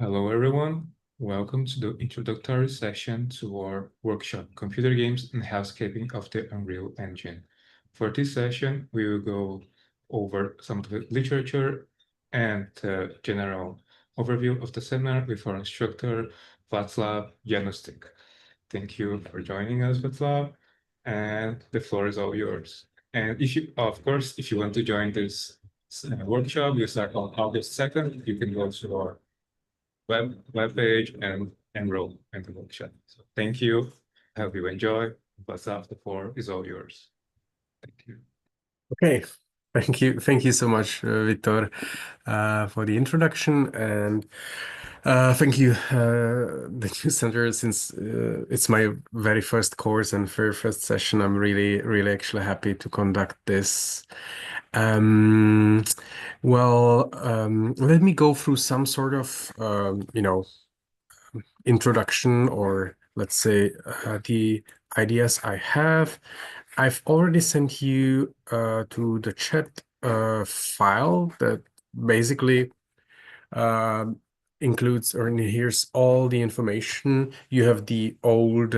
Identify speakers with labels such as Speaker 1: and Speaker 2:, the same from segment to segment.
Speaker 1: Hello, everyone. Welcome to the introductory session to our workshop, Computer Games and Housekeeping of the Unreal Engine. For this session, we will go over some of the literature and general overview of the seminar with our instructor, Václav Janoščík. Thank you for joining us, Václav, and the floor is all yours. And if you, of course, if you want to join this workshop, we start on August 2nd. You can go to our web page and enroll in the workshop. So thank you. I hope you enjoy. Plaza, the floor is all yours. Thank you.
Speaker 2: Okay, thank you so much, Victor, for the introduction, and thank you, the New Center, since it's my very first course and very first session. I'm really actually happy to conduct this. Let me go through some sort of introduction, or let's say the ideas I have. I've already sent you to the chat file that basically includes, or here's all the information. You have the old,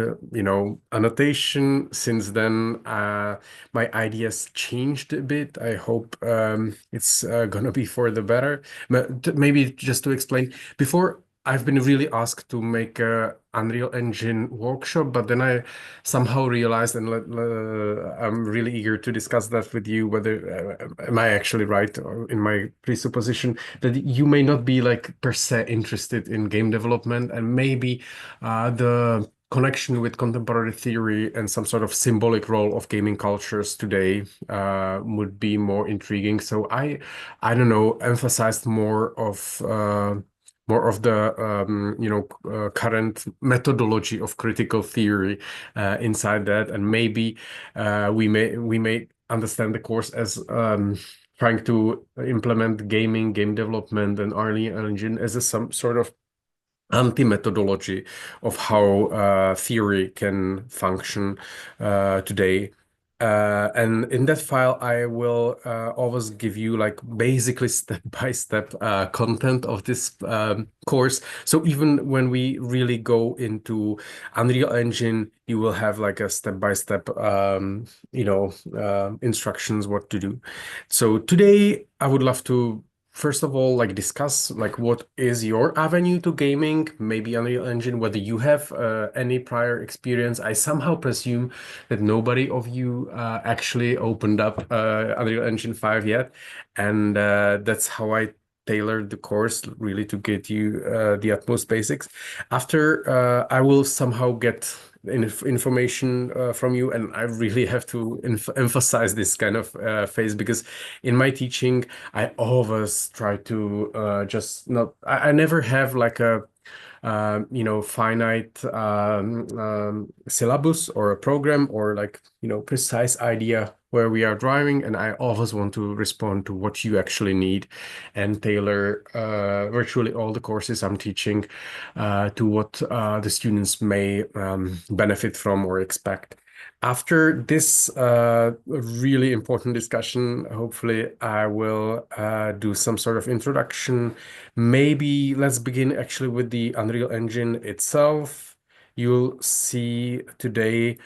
Speaker 2: annotation. Since then, my ideas changed a bit. I hope it's gonna be for the better. Maybe just to explain, before I've been really asked to make a Unreal Engine workshop, but then I somehow realized, and I'm really eager to discuss that with you, whether am I actually right in my presupposition that you may not be like per se interested in game development, and maybe the connection with contemporary theory and some sort of symbolic role of gaming cultures today would be more intriguing. So I don't know, emphasized more of the current methodology of critical theory inside that, and maybe we may understand the course as trying to implement game development and Unreal Engine as some sort of anti-methodology of how theory can function today. And in that file, I will always give you like basically step-by-step content of this course. So even when we really go into Unreal Engine, you will have like a step-by-step, instructions what to do. So today, I would love to first of all, like discuss like what is your avenue to gaming, maybe Unreal Engine, whether you have any prior experience. I somehow presume that nobody of you actually opened up Unreal Engine 5 yet, and that's how I tailored the course really to get you the utmost basics. After I will somehow get information from you, and I really have to emphasize this kind of phase, because in my teaching I always try to just not, I never have like a finite syllabus or a program, or like precise idea where we are driving, and I always want to respond to what you actually need and tailor virtually all the courses I'm teaching to what the students may benefit from or expect. After this really important discussion, hopefully I will do some sort of introduction. Maybe let's begin actually with the Unreal Engine itself. You'll see today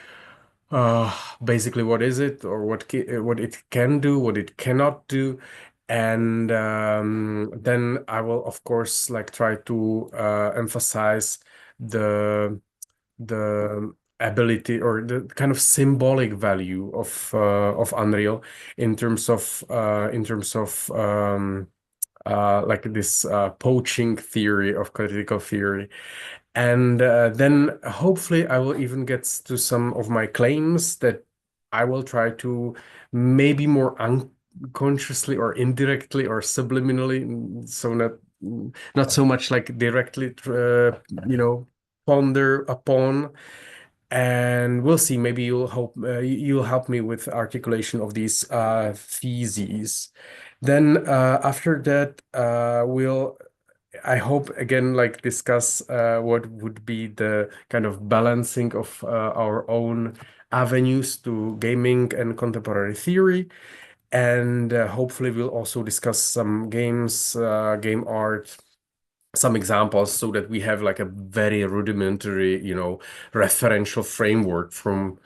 Speaker 2: basically what is it, or what it can do, what it cannot do. And then I will, of course, like try to emphasize the ability or the kind of symbolic value of Unreal in terms of like this poaching theory of critical theory. And then hopefully I will even get to some of my claims that I will try to maybe more unconsciously or indirectly or subliminally, so not so much like directly ponder upon. And we'll see, maybe you'll help me with articulation of these theses. Then after that I hope again like discuss what would be the kind of balancing of our own avenues to gaming and contemporary theory. And hopefully we'll also discuss some games, game art, some examples so that we have like a very rudimentary, referential framework from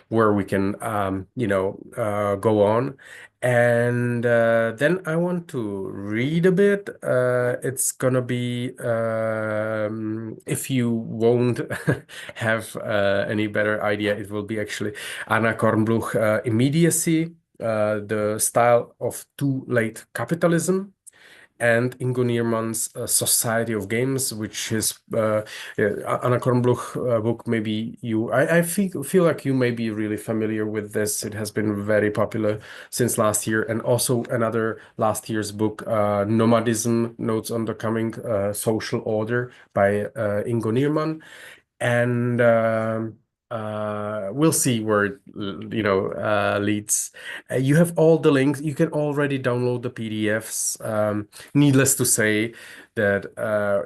Speaker 2: where we can, go on. And then I want to read a bit. It's gonna be, if you won't have any better idea, it will be actually Anna Kornbluch, Immediacy, the style of too late capitalism, and Ingo Nierman's Society of Games, which is Anna Kornbluch book. Maybe I feel like you may be really familiar with this. It has been very popular since last year. And also another last year's book, Nomadism, Notes on the Coming Social Order by Ingo Nierman. And we'll see where it, leads. You have all the links. You can already download the PDFs. Needless to say that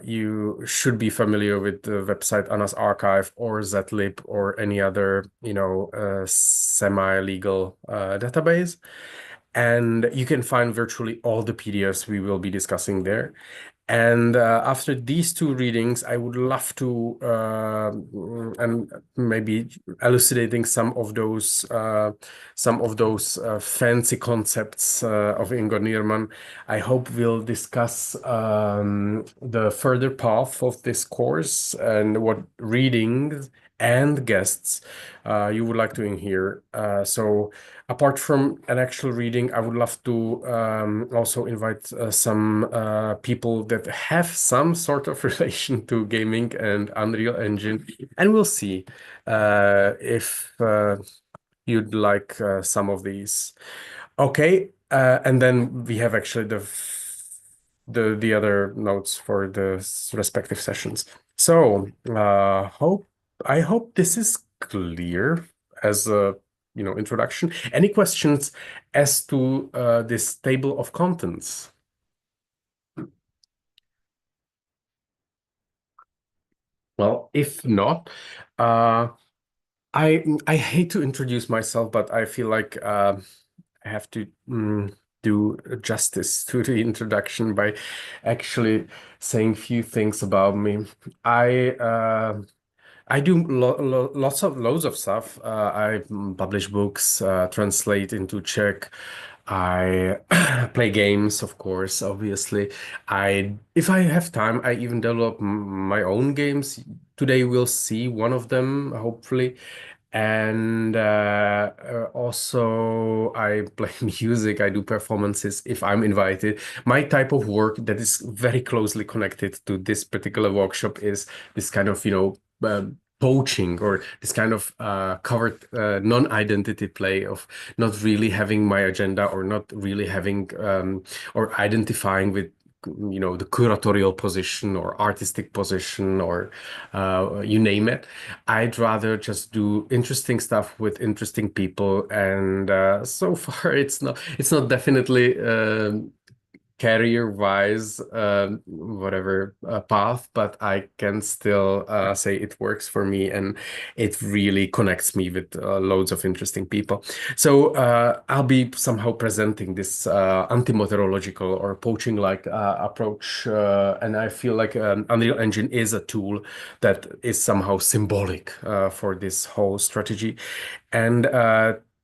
Speaker 2: you should be familiar with the website Anna's Archive or Zlib or any other, semi-legal database. And you can find virtually all the PDFs we will be discussing there. And after these two readings, I would love to, and maybe elucidating some of those fancy concepts of Ingo Nierman. I hope we'll discuss the further path of this course and what readings and guests you would like to hear. So apart from an actual reading, I would love to also invite some people that have some sort of relation to gaming and Unreal Engine, and we'll see if you'd like some of these. Okay, and then we have actually the other notes for the respective sessions. So I hope this is clear as a introduction. Any questions as to this table of contents? Well, if not, I hate to introduce myself, but I feel like I have to do justice to the introduction by actually saying few things about me. I do loads of stuff. I publish books, translate into Czech. I play games, of course, obviously. If I have time, I even develop my own games. Today we'll see one of them, hopefully. And also I play music, I do performances if I'm invited. My type of work that is very closely connected to this particular workshop is this kind of, poaching, or this kind of covered non-identity play of not really having my agenda, or not really having or identifying with the curatorial position or artistic position, or you name it. I'd rather just do interesting stuff with interesting people, and so far it's not definitely career-wise, whatever path, but I can still say it works for me, and it really connects me with loads of interesting people. So I'll be somehow presenting this anti-meteorological or poaching-like approach, and I feel like Unreal Engine is a tool that is somehow symbolic for this whole strategy. And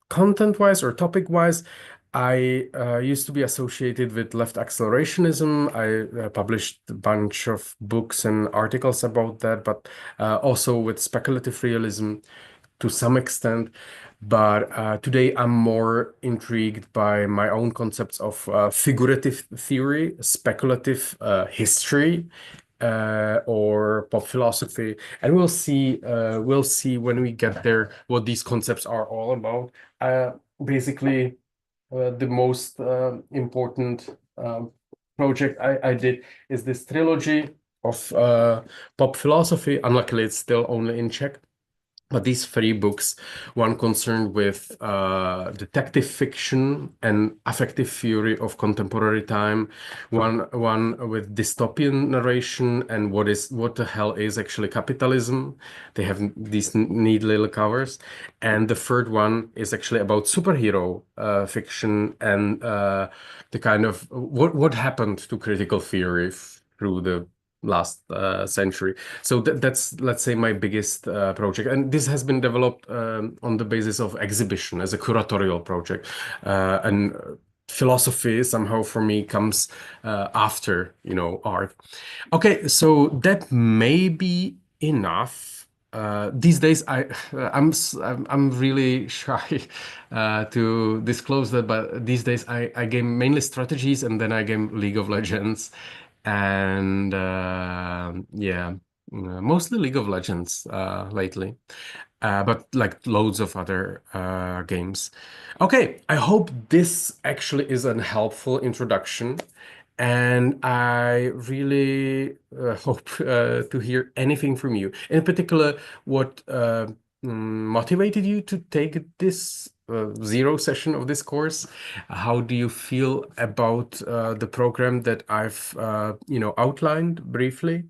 Speaker 2: content-wise or topic-wise, I used to be associated with left accelerationism. I published a bunch of books and articles about that, but also with speculative realism to some extent. But today I'm more intrigued by my own concepts of figurative theory, speculative history, or pop philosophy, and we'll see when we get there what these concepts are all about. Basically, the most important project I did is this trilogy of pop philosophy. Unluckily, it's still only in Czech. But these three books, one concerned with detective fiction and affective theory of contemporary time, one with dystopian narration and what the hell is actually capitalism. They have these neat little covers, and the third one is actually about superhero fiction and the kind of what happened to critical theory through the last century. So that's, let's say, my biggest project, and this has been developed on the basis of exhibition as a curatorial project, and philosophy somehow for me comes after, art. Okay, so that may be enough. These days, I'm really shy to disclose that, but these days I game mainly strategies, and then I game League of Legends, and yeah, mostly League of Legends lately, but like loads of other games. Okay, I hope this actually is a helpful introduction. And I really hope to hear anything from you. In particular, what motivated you to take this zero session of this course? How do you feel about the program that I've outlined briefly?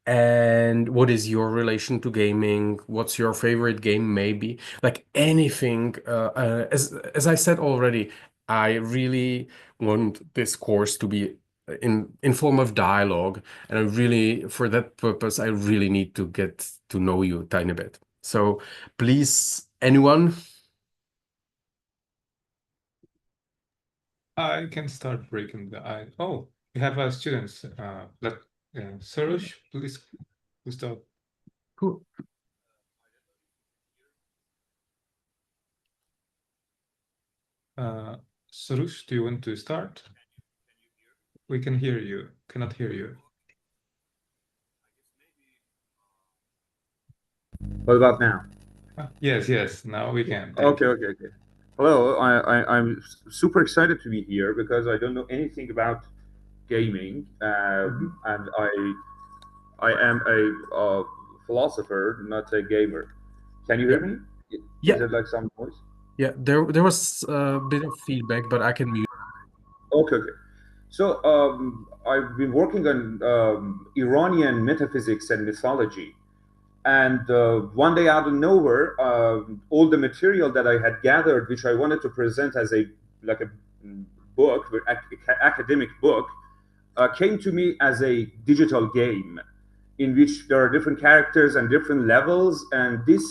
Speaker 2: And what is your relation to gaming? What's your favorite game, maybe? Like anything. As I said already, I really want this course to be in form of dialogue, and I really, for that purpose, I really need to get to know you a tiny bit. So please, anyone?
Speaker 1: I can start breaking the ice. Oh, we have students. Let Sarush, please, Gustav.
Speaker 2: Cool.
Speaker 1: Sarush, do you want to start? We can hear you. Cannot hear you.
Speaker 3: What about now?
Speaker 1: Yes. Now we can.
Speaker 3: Okay. Hello, I'm super excited to be here because I don't know anything about gaming, and I am a philosopher, not a gamer. Can you hear me?
Speaker 2: Yeah,
Speaker 3: Is it like some noise?
Speaker 2: yeah. There was a bit of feedback, but I can mute.
Speaker 3: Okay. So I've been working on Iranian metaphysics and mythology. And one day out of nowhere, all the material that I had gathered, which I wanted to present as a like a book, academic book, came to me as a digital game in which there are different characters and different levels, and this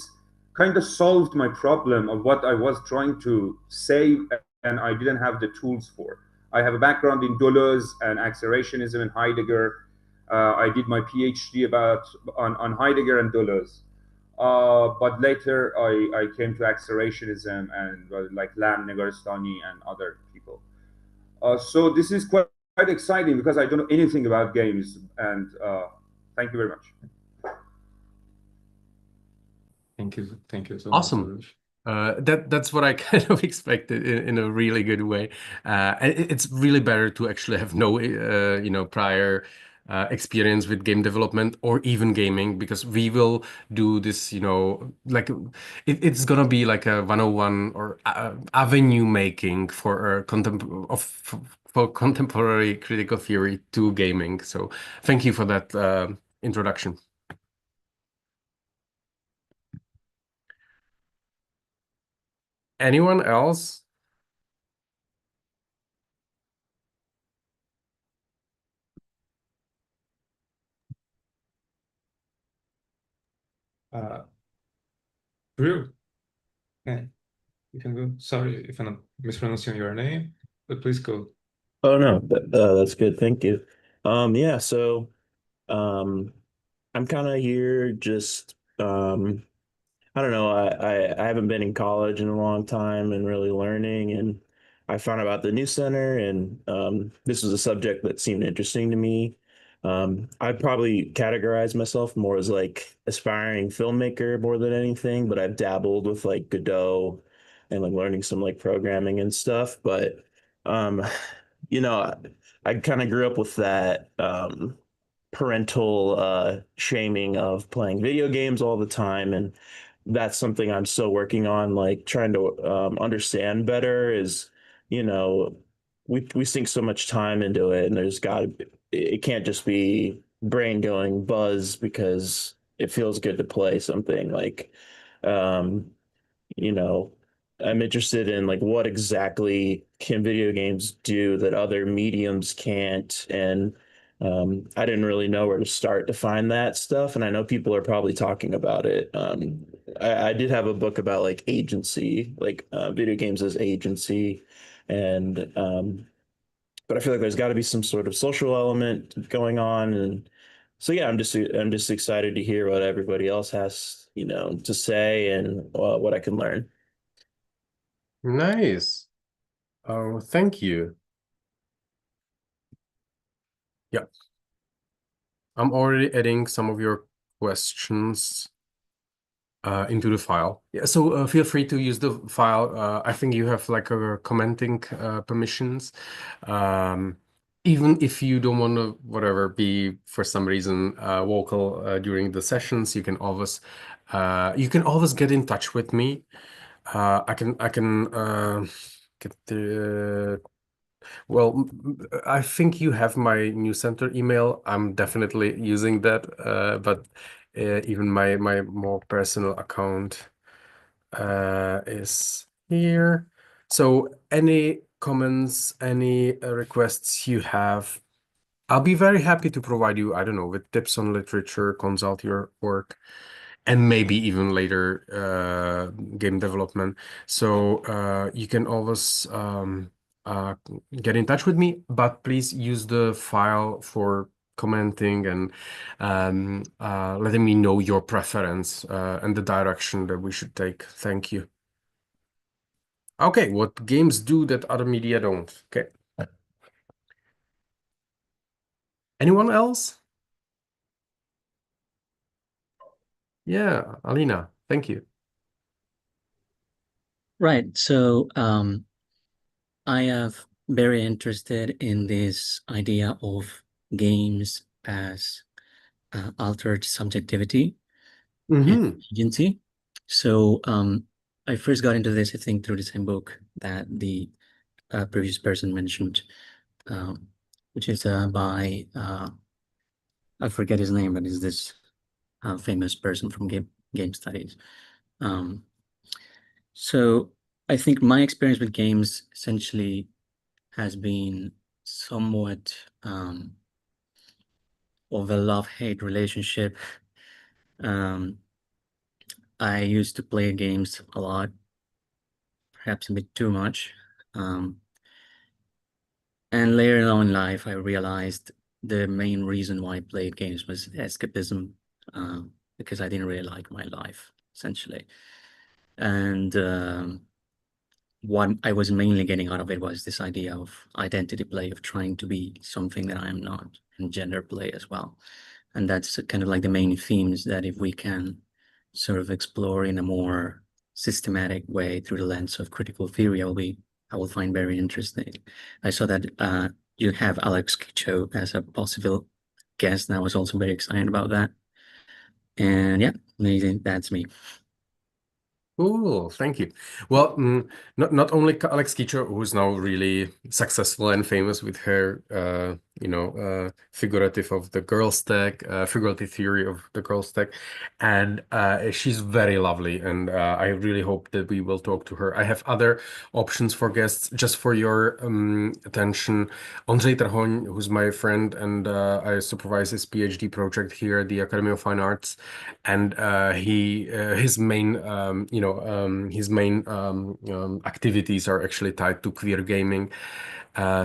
Speaker 3: kind of solved my problem of what I was trying to say, and I didn't have the tools for. I have a background in Deleuze and accelerationism and Heidegger. I did my PhD on Heidegger and Deleuze. But later I came to accelerationism and like Lam Negarestani and other people. So this is quite exciting because I don't know anything about games. And thank you very much.
Speaker 1: Thank you so much,
Speaker 2: Awesome.
Speaker 1: Sarush.
Speaker 2: That's what I kind of expected in a really good way. And it's really better to actually have no prior experience with game development or even gaming, because we will do this, like it's gonna be like a 101 or avenue making for for contemporary critical theory to gaming. So thank you for that introduction. Anyone else?
Speaker 1: Drew, yeah, you can go. Sorry if I'm mispronouncing your name, but please go.
Speaker 4: Oh no, that's good. Thank you. Yeah, so um I'm kind of here just I don't know, I haven't been in college in a long time and really learning, and I found about the New Center, and this was a subject that seemed interesting to me. I'd probably categorize myself more as like aspiring filmmaker more than anything, but I've dabbled with like Godot and like learning some like programming and stuff. But um, you know, I kind of grew up with that parental shaming of playing video games all the time, and that's something I'm still working on, like trying to understand better. Is, you know, we sink so much time into it, and there's got to, it can't just be brain going buzz because it feels good to play something. Like um you know, I'm interested in like what exactly can video games do that other mediums can't, and I didn't really know where to start to find that stuff, and I know people are probably talking about it. I did have a book about like agency, like video games as agency, and but I feel like there's got to be some sort of social element going on, and so yeah, I'm just excited to hear what everybody else has, to say and what I can learn.
Speaker 2: Nice. Oh, thank you. Yeah. I'm already adding some of your questions into the file. Yeah, so feel free to use the file. I think you have like a commenting permissions. Even if you don't want to, whatever, be for some reason vocal during the sessions, you can always get in touch with me. I can get the well, I think you have my news center email. I'm definitely using that, but even my more personal account is here. So any comments, any requests you have, I'll be very happy to provide you, I don't know, with tips on literature, consult your work, and maybe even later game development. So you can always get in touch with me, but please use the file for commenting and letting me know your preference and the direction that we should take. Thank you. Okay, what games do that other media don't? Okay. Anyone else? Yeah, Alina, thank you.
Speaker 5: Right. So I am very interested in this idea of games as altered subjectivity and agency. So I first got into this, I think, through the same book that the previous person mentioned, which is by, I forget his name, but is this famous person from game studies. So I think my experience with games essentially has been somewhat of a love-hate relationship. I used to play games a lot, perhaps a bit too much. And later on in life, I realized the main reason why I played games was escapism, because I didn't really like my life, essentially. And what I was mainly getting out of it was this idea of identity play, of trying to be something that I am not, and gender play as well. And that's kind of like the main themes that if we can sort of explore in a more systematic way through the lens of critical theory, I will find very interesting. I saw that you have Alex Kicho as a possible guest, and I was also very excited about that. And yeah, amazing. That's me.
Speaker 2: Cool, thank you. Well, not only Alex Kicho, who's now really successful and famous with her, figurative of the girl stack, figurative theory of the girl stack, and she's very lovely, and I really hope that we will talk to her. I have other options for guests, just for your attention. Ondřej Trhoň, who's my friend, and I supervise his PhD project here at the Academy of Fine Arts, and his main activities are actually tied to queer gaming.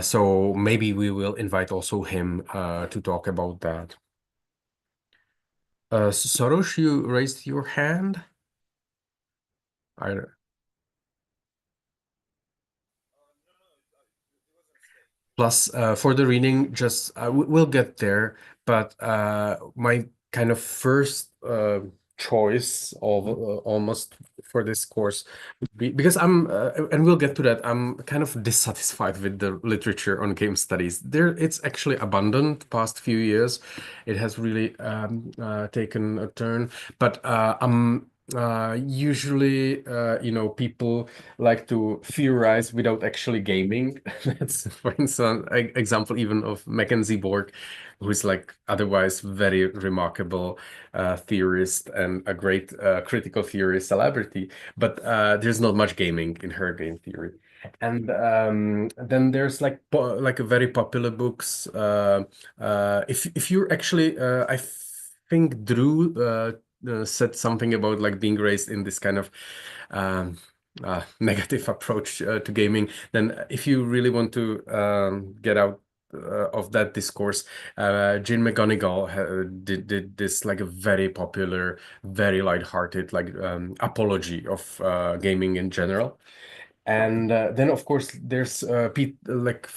Speaker 2: So maybe we will invite also him to talk about that. Soros, you raised your hand. Plus, for the reading, just we'll get there. But my kind of first choice of almost for this course would be, because and we'll get to that, I'm kind of dissatisfied with the literature on game studies. It's actually abundant past few years. It has really taken a turn, but I'm usually people like to theorize without actually gaming. That's, for instance, an example even of Mackenzie Borg, who is like otherwise very remarkable theorist and a great critical theory celebrity, but there's not much gaming in her game theory. And then there's like a very popular books. If you're actually, I think Drew said something about like being raised in this kind of negative approach to gaming. Then if you really want to get out of that discourse, Jim McGonigal did this like a very popular, very light-hearted like apology of gaming in general. And then of course there's like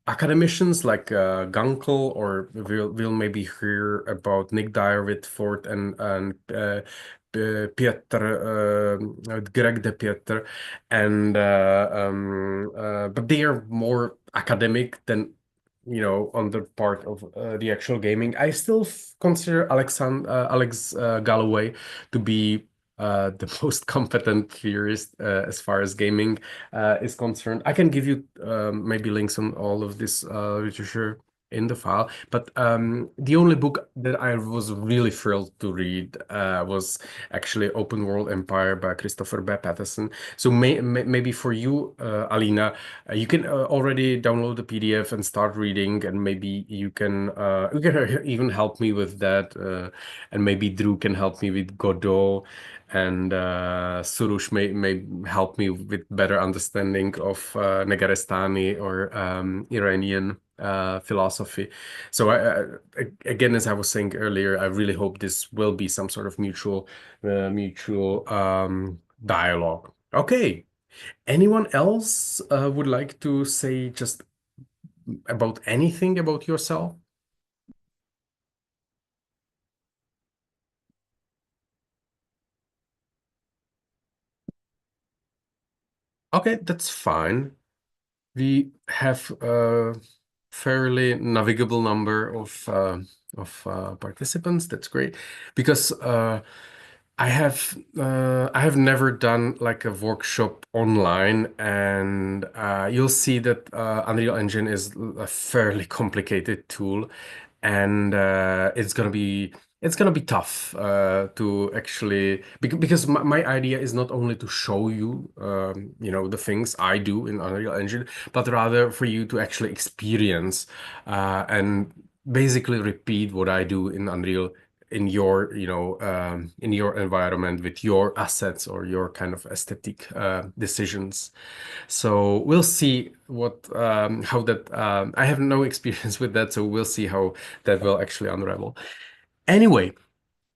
Speaker 2: academicians like Gunkel, or we'll maybe hear about Nick Dyer Whitford and Pieter, Greg de Pieter, and but they are more academic than on the part of the actual gaming. I still consider Alex Galloway to be the most competent theorist as far as gaming is concerned. I can give you maybe links on all of this literature in the file, but the only book that I was really thrilled to read was actually Open World Empire by Christopher B. Patterson. So maybe for you, Alina, you can already download the PDF and start reading, and maybe you can even help me with that, and maybe Drew can help me with Godot, and Surush may help me with better understanding of Negarestani or Iranian philosophy. So again, as I was saying earlier, I really hope this will be some sort of mutual dialogue. Okay. Anyone else would like to say just about anything about yourself? Okay, that's fine. We have a fairly navigable number of participants. That's great, because I have never done like a workshop online, and you'll see that Unreal Engine is a fairly complicated tool, and it's gonna be tough to actually, because my idea is not only to show you the things I do in Unreal Engine, but rather for you to actually experience and basically repeat what I do in Unreal in your in your environment with your assets or your kind of aesthetic decisions. So we'll see what how that I have no experience with that, so we'll see how that will actually unravel. Anyway,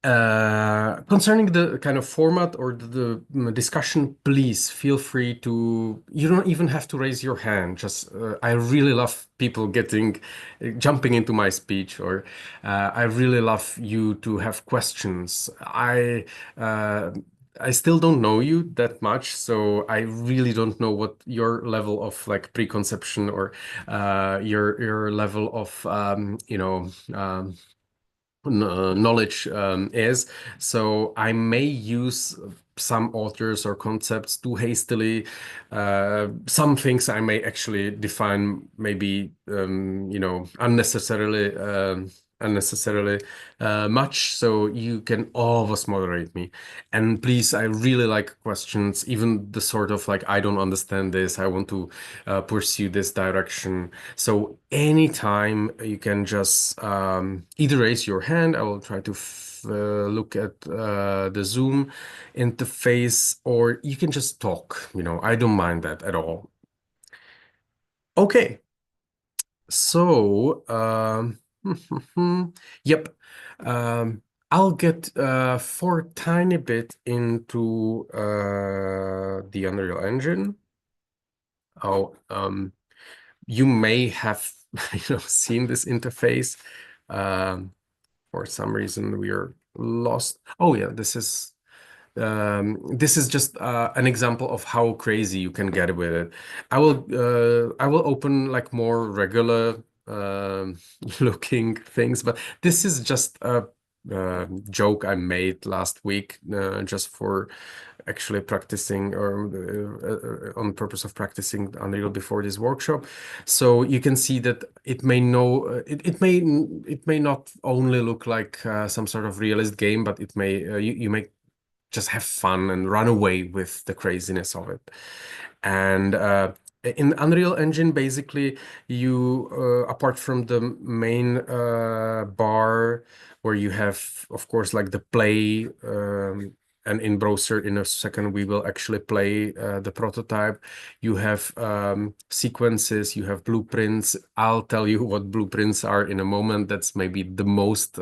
Speaker 2: concerning the kind of format or the discussion, please feel free to, you don't even have to raise your hand. Just, I really love people jumping into my speech, or I really love you to have questions. I still don't know you that much, so I really don't know what your level of like preconception or your level of knowledge is. So I may use some authors or concepts too hastily. Some things I may actually define maybe unnecessarily much, so you can always moderate me. And please, I really like questions, even the sort of like, I don't understand this, I want to pursue this direction. So anytime you can just either raise your hand, I will try to look at the Zoom interface, or you can just talk, I don't mind that at all. Okay. So, yep. I'll get for a tiny bit into the Unreal Engine. You may have seen this interface. For some reason we are lost. Oh yeah, this is just an example of how crazy you can get with it. I will open like more regular looking things, but this is just a joke I made last week just for actually practicing, or on purpose of practicing Unreal before this workshop. So you can see that it may not only look like some sort of realist game, but it may you may just have fun and run away with the craziness of it. And in Unreal Engine, basically, you apart from the main bar where you have, of course, like the play, and in browser in a second we will actually play the prototype. You have sequences, you have blueprints. I'll tell you what blueprints are in a moment. That's maybe the most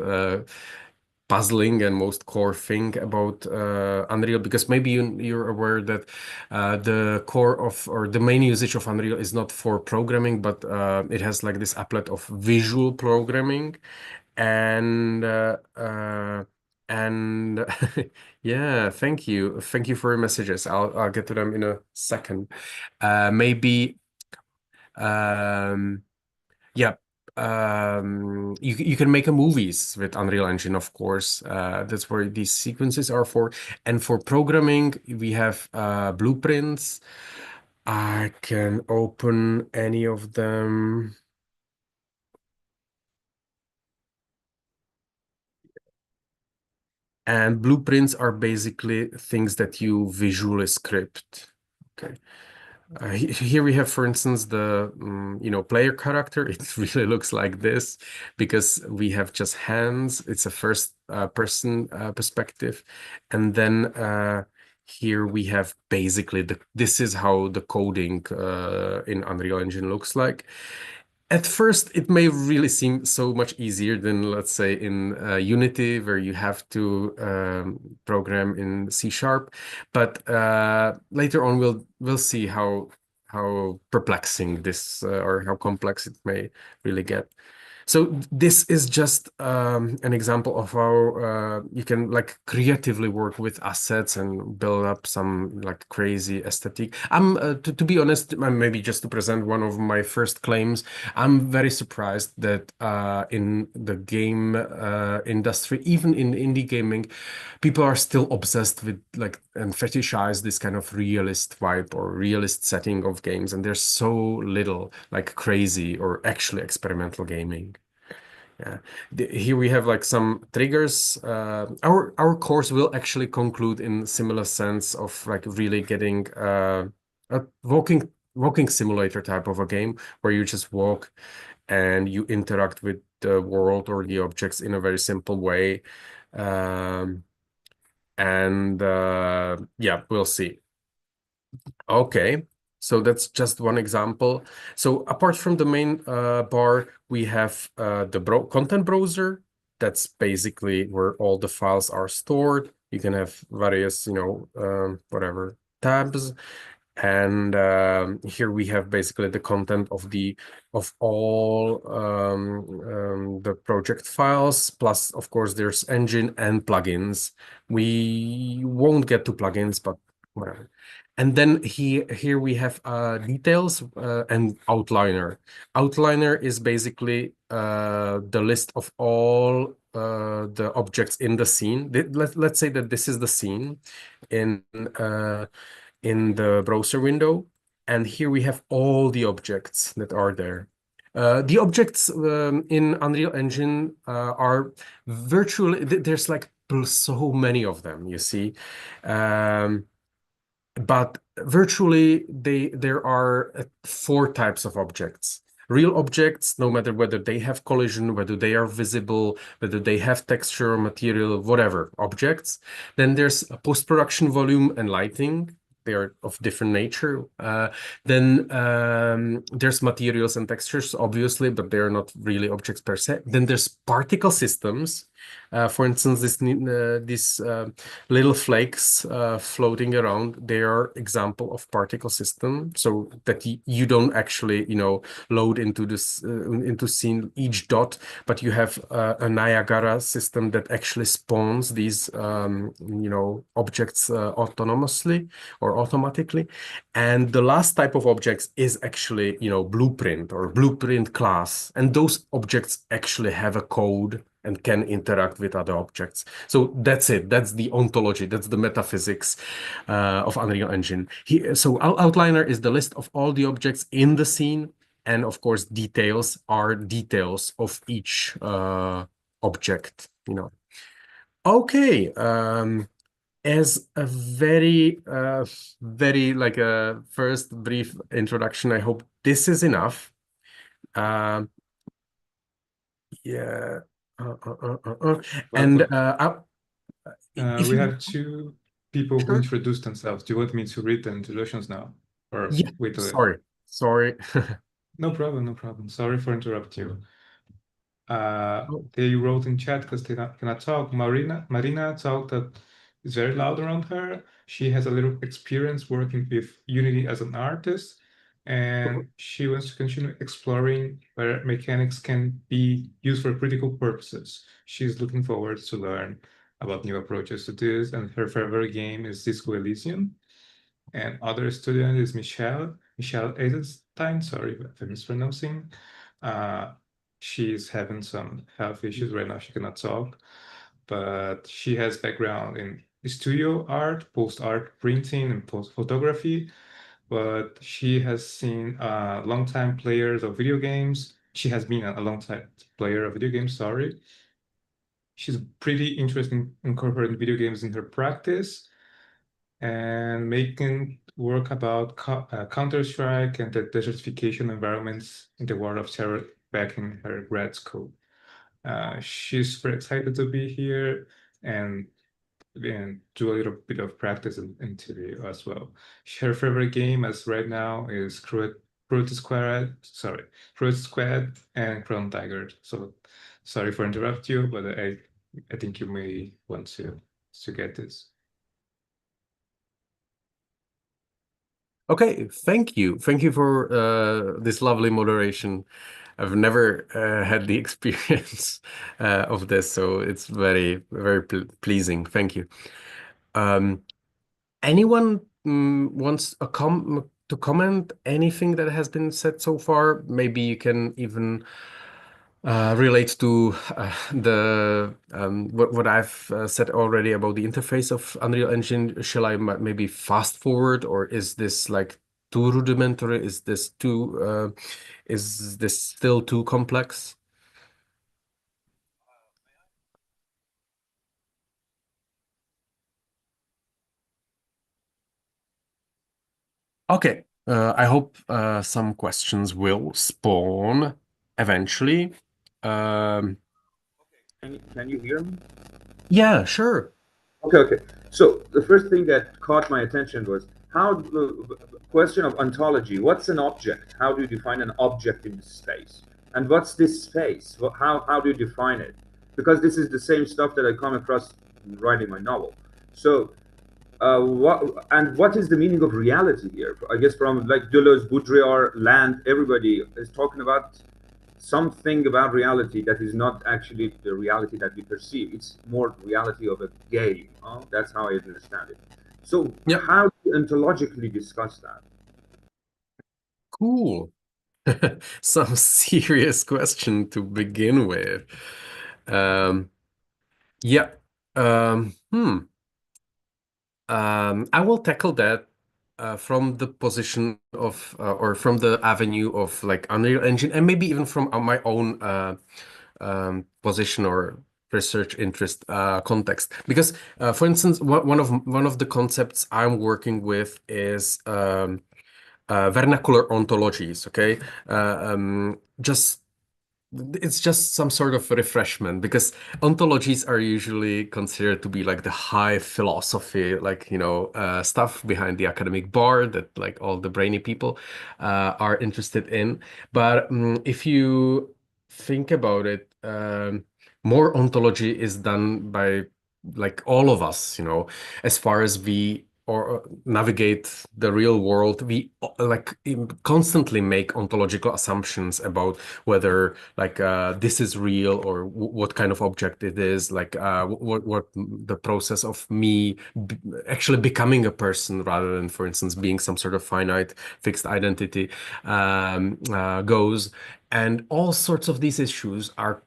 Speaker 2: puzzling and most core thing about Unreal, because maybe you're aware that the core of, or the main usage of Unreal is not for programming, but it has like this applet of visual programming. And yeah, thank you for your messages. I'll get to them in a second. Maybe yeah, you can make a movies with Unreal Engine, of course. That's where these sequences are for. And for programming, we have blueprints. I can open any of them. And blueprints are basically things that you visually script. Okay. Here we have, for instance, the player character. It really looks like this because we have just hands. It's a first person perspective, and then here we have basically this is how the coding in Unreal Engine looks like. At first, it may really seem so much easier than, let's say, in Unity, where you have to program in C#. But later on, we'll see how perplexing this or how complex it may really get. So this is just an example of how you can like creatively work with assets and build up some like crazy aesthetic. To be honest, maybe just to present one of my first claims, I'm very surprised that in the game industry, even in indie gaming, people are still obsessed with like and fetishize this kind of realist vibe or realist setting of games, and there's so little like crazy or actually experimental gaming. Yeah, here we have like some triggers. Our course will actually conclude in similar sense of like really getting a walking simulator type of a game where you just walk and you interact with the world or the objects in a very simple way. Yeah, we'll see. Okay, so that's just one example. So apart from the main bar, we have the content browser. That's basically where all the files are stored. You can have various, whatever tabs. And here we have basically the content of all the project files. Plus, of course, there's engine and plugins. We won't get to plugins, but whatever. And then here we have details and outliner. Outliner is basically the list of all the objects in the scene. Let's say that this is the scene in the browser window, and here we have all the objects that are there. The objects in Unreal Engine are virtually, there's like so many of them, you see. But virtually there are 4 types of objects. Real objects, no matter whether they have collision, whether they are visible, whether they have texture, material, whatever objects. Then there's a post-production volume and lighting. They are of different nature. Then there's materials and textures, obviously, but they're not really objects per se. Then there's particle systems. For instance, these little flakes floating around, they are example of particle system, so that you don't actually, load into this into scene each dot, but you have a Niagara system that actually spawns these, objects autonomously or automatically. And the last type of objects is actually, blueprint or blueprint class, and those objects actually have a code and can interact with other objects. So that's it. That's the ontology. That's the metaphysics of Unreal Engine. So outliner is the list of all the objects in the scene. And of course, details are details of each object, Okay. as a very, very like a first brief introduction, I hope this is enough. Yeah. And
Speaker 1: we have two people who
Speaker 2: Sure.
Speaker 1: introduced themselves. Do you want me to read the introductions now? Or
Speaker 2: Yeah,
Speaker 1: wait a
Speaker 2: sorry.
Speaker 1: No problem. Sorry for interrupting you. They wrote in chat because they cannot talk. Marina talked that it's very loud around her. She has a little experience working with Unity as an artist, and she wants to continue exploring where mechanics can be used for critical purposes. She's looking forward to learn about new approaches to this, and her favorite game is Disco Elysium. And other student is Michelle Edelstein. Sorry if I'm mispronouncing. She's having some health issues right now. She cannot talk, but she has background in studio art, post art printing, and post photography. But she has seen long-time players of video games. She has been a long-time player of video games. Sorry. She's pretty interested in incorporating video games in her practice and making work about Counter-Strike and the desertification environments in the World of Terror back in her grad school. She's very excited to be here and do a little bit of practice in interview as well. Her favorite game as right now is Cruelty Squad and Chrono Tiger. So sorry for interrupt you, but I think you may want to get this.
Speaker 2: Okay, thank you. Thank you for this lovely moderation. I've never had the experience of this, so it's very, very pleasing. Thank you. Anyone wants to comment anything that has been said so far? Maybe you can even relate to what I've said already about the interface of Unreal Engine. Shall I maybe fast forward, or is this like too rudimentary? Is this still too complex? Okay, I hope some questions will spawn eventually.
Speaker 3: Can you hear me?
Speaker 2: Yeah, sure.
Speaker 3: Okay. So the first thing that caught my attention was how the question of ontology. What's an object? How do you define an object in space? And what's this space? How do you define it? Because this is the same stuff that I come across writing my novel. So what is the meaning of reality here? I guess from like Deleuze, Baudrillard, Land, everybody is talking about something about reality that is not actually the reality that we perceive. It's more reality of a game. That's how I understand it. So how do you ontologically discuss that?
Speaker 2: Cool. Some serious question to begin with. Yeah. I will tackle that from the position of or from the avenue of like Unreal Engine, and maybe even from my own position or research interest context. Because, for instance, one of the concepts I'm working with is vernacular ontologies. Okay, it's just some sort of refreshment, because ontologies are usually considered to be like the high philosophy, like, stuff behind the academic bar that like all the brainy people are interested in. But if you think about it, more ontology is done by like all of us, as far as we or navigate the real world. We like constantly make ontological assumptions about whether like this is real, or what kind of object it is, like what the process of me actually becoming a person rather than, for instance, being some sort of finite fixed identity goes. And all sorts of these issues are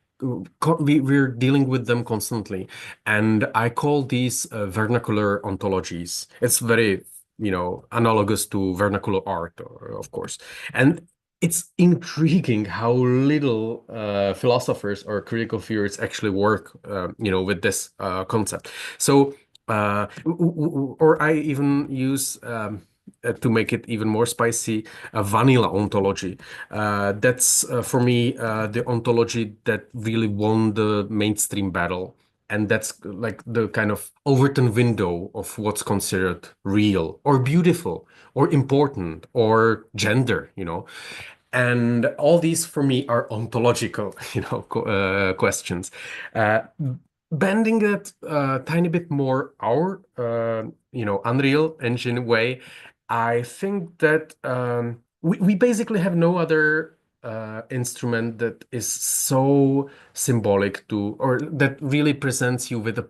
Speaker 2: we're dealing with them constantly, and I call these vernacular ontologies. It's very, analogous to vernacular art, of course. And it's intriguing how little philosophers or critical theorists actually work, with this concept. So or I even use to make it even more spicy, a vanilla ontology. That's for me the ontology that really won the mainstream battle. And that's like the kind of Overton window of what's considered real or beautiful or important or gender, you know. And all these for me are ontological, you know, questions. Bending it a tiny bit more our, you know, Unreal Engine way, I think that we basically have no other instrument that is so symbolic to, or that really presents you with a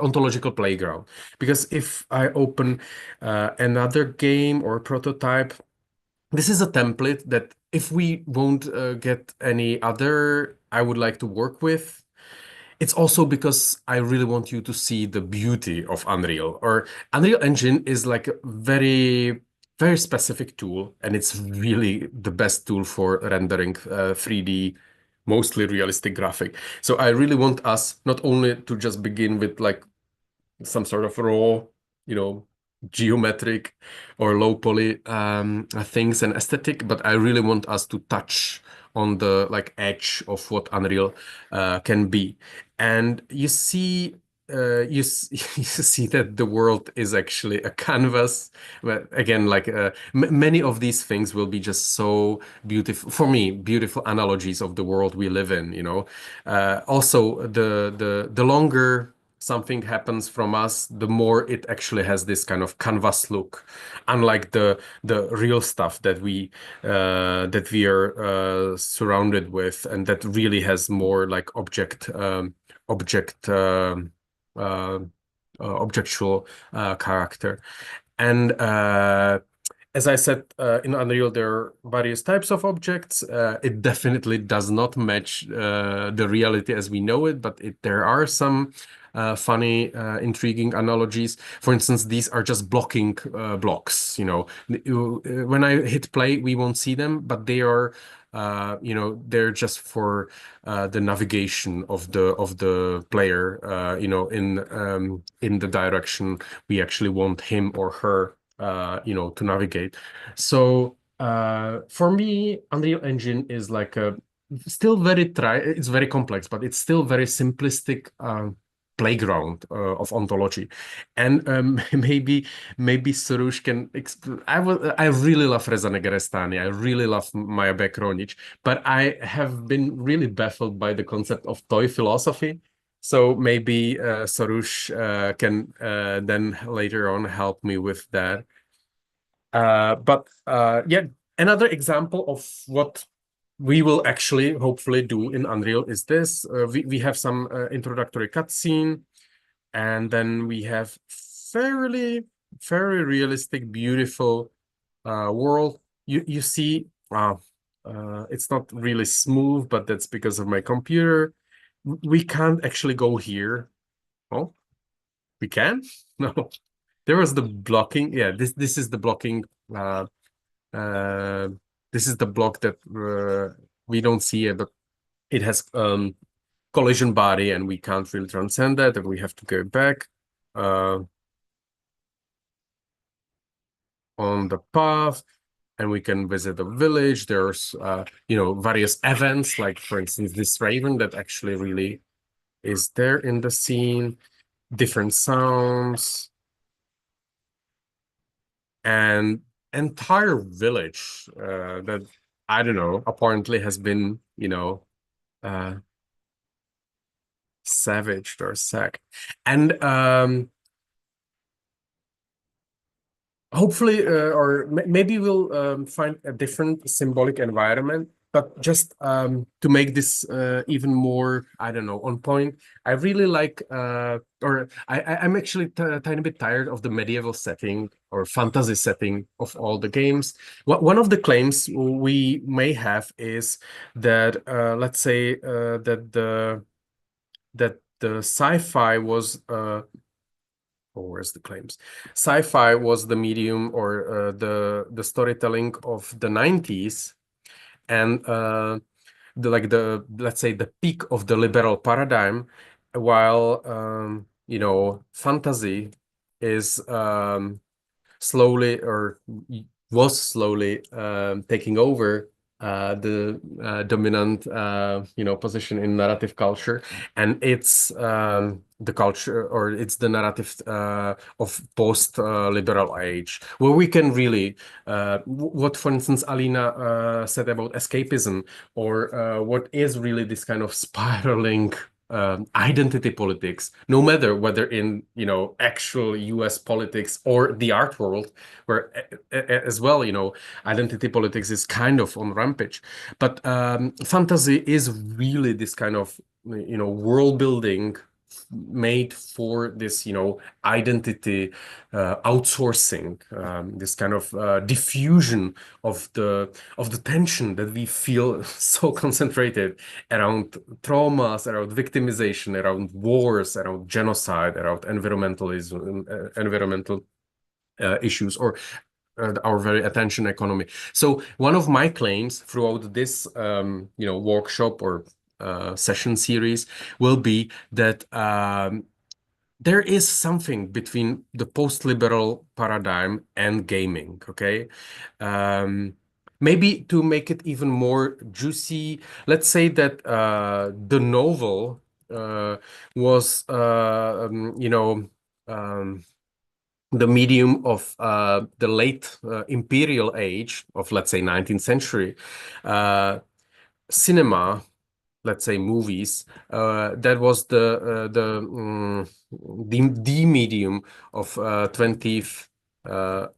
Speaker 2: ontological playground. Because if I open another game or prototype, this is a template that if we won't get any other I would like to work with, it's also because I really want you to see the beauty of Unreal. Or Unreal Engine is like a very, very specific tool, and it's really the best tool for rendering 3D, mostly realistic graphic. So I really want us not only to just begin with like some sort of raw, you know, geometric or low poly things and aesthetic, but I really want us to touch on the like edge of what Unreal can be. And you see you see that the world is actually a canvas. But again, like many of these things will be just so beautiful for me, beautiful analogies of the world we live in, you know. Also the longer something happens from us, the more it actually has this kind of canvas look, unlike the real stuff that we are surrounded with, and that really has more like objectual character. And as I said, in Unreal, there are various types of objects. It definitely does not match the reality as we know it, but there are some funny, intriguing analogies. For instance, these are just blocking blocks. You know, when I hit play, we won't see them, but they are, you know, they're just for the navigation of the player. You know, in the direction we actually want him or her, you know, to navigate. So for me, Unreal Engine is like a still it's very complex, but it's still very simplistic playground of ontology. And maybe Soroush can I really love Reza Negarestani, I really love Maja Bekronic, but I have been really baffled by the concept of toy philosophy. So maybe Soroush can then later on help me with that. But yeah, another example of what we will actually hopefully do in Unreal is this. We have some introductory cutscene, and then we have very realistic, beautiful world. You see, it's not really smooth, but that's because of my computer. We can't actually go here. Oh, we can? No. There was the blocking. Yeah, this is the blocking. This is the block that we don't see it, but it has collision body, and we can't really transcend that, and we have to go back on the path, and we can visit a village. There's you know, various events, like for instance this raven that actually really is there in the scene, different sounds, and entire village that I don't know, apparently has been, you know, savaged or sacked. And hopefully or maybe we'll find a different symbolic environment. But just to make this even more, I don't know, on point, I really like, or I'm actually a tiny bit tired of the medieval setting or fantasy setting of all the games. One of the claims we may have is that, let's say, that the sci-fi was, or where's the claims? Sci-fi was the medium or the storytelling of the 90s. And let's say the peak of the liberal paradigm, while you know, fantasy is slowly, or was slowly taking over the dominant position in narrative culture, and it's the culture, or it's the narrative of post liberal age, where we can really what, for instance, Alina said about escapism, or what is really this kind of spiraling identity politics, no matter whether in actual US politics or the art world, where as well identity politics is kind of on rampage. But fantasy is really this kind of world building made for this identity outsourcing, this kind of diffusion of the tension that we feel so concentrated around traumas, around victimization, around wars, around genocide, around environmentalism, environmental issues, or our very attention economy. So one of my claims throughout this workshop or session series will be that there is something between the post-liberal paradigm and gaming, okay? Maybe to make it even more juicy, let's say that the novel was, the medium of the late imperial age of, let's say, 19th century. Cinema, let's say movies, that was the medium of 20th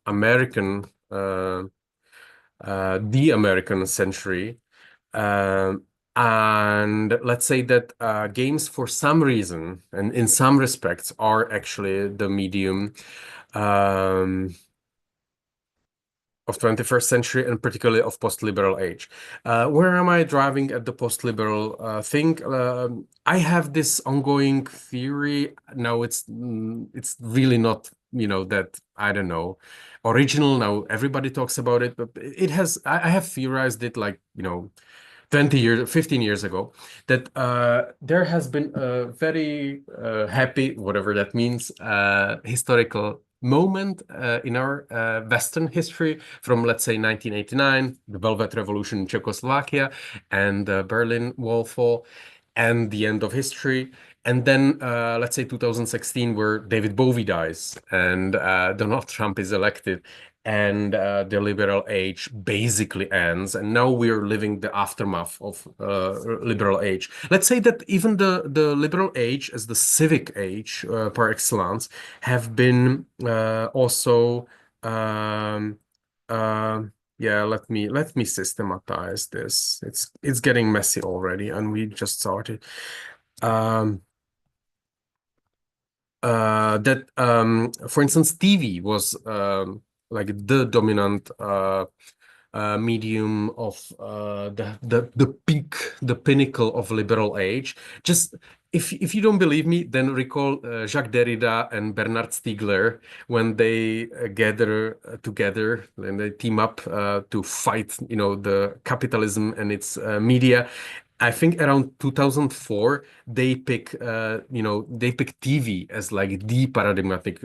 Speaker 2: American the American century, and let's say that games, for some reason and in some respects, are actually the medium of 21st century, and particularly of post-liberal age. Where am I driving at the post-liberal thing? I have this ongoing theory. Now it's really not, that, I don't know, original. Now everybody talks about it, but it has, I have theorized it like, 20 years, 15 years ago, that there has been a very happy, whatever that means, historical moment in our Western history from, let's say, 1989, the Velvet Revolution in Czechoslovakia, and the Berlin Wall fall, and the end of history. And then, let's say, 2016, where David Bowie dies and Donald Trump is elected, and the liberal age basically ends, and now we're living the aftermath of liberal age. Let's say that even the liberal age, as the civic age par excellence, have been also yeah, let me systematize this. It's getting messy already, and we just started. That for instance, TV was like the dominant medium of the peak, the pinnacle of liberal age. Just if you don't believe me, then recall Jacques Derrida and Bernard Stiegler when they gather together and they team up to fight, the capitalism and its media. I think around 2004 they pick TV as like the paradigmatic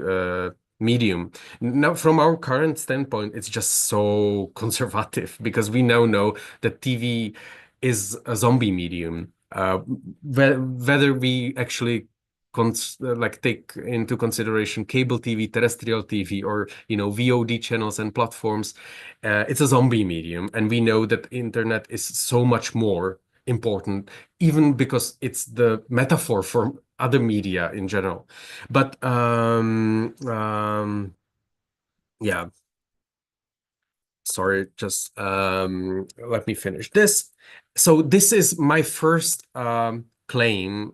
Speaker 2: medium. Now, from our current standpoint, it's just so conservative because we now know that TV is a zombie medium. Whether we actually take into consideration cable TV, terrestrial TV, or VOD channels and platforms, it's a zombie medium, and we know that internet is so much more important, even because it's the metaphor for other media in general. But yeah, sorry, just let me finish this. So this is my first claim.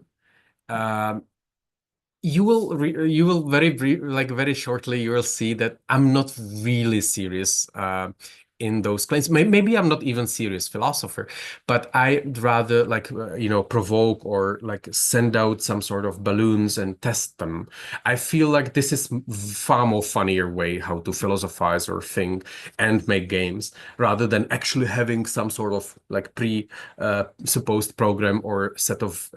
Speaker 2: You will very shortly, you will see that I'm not really serious in those claims. Maybe I'm not even serious philosopher, but I'd rather provoke or send out some sort of balloons and test them. I feel like this is far more funnier way how to philosophize or think and make games, rather than actually having some sort of supposed program or set of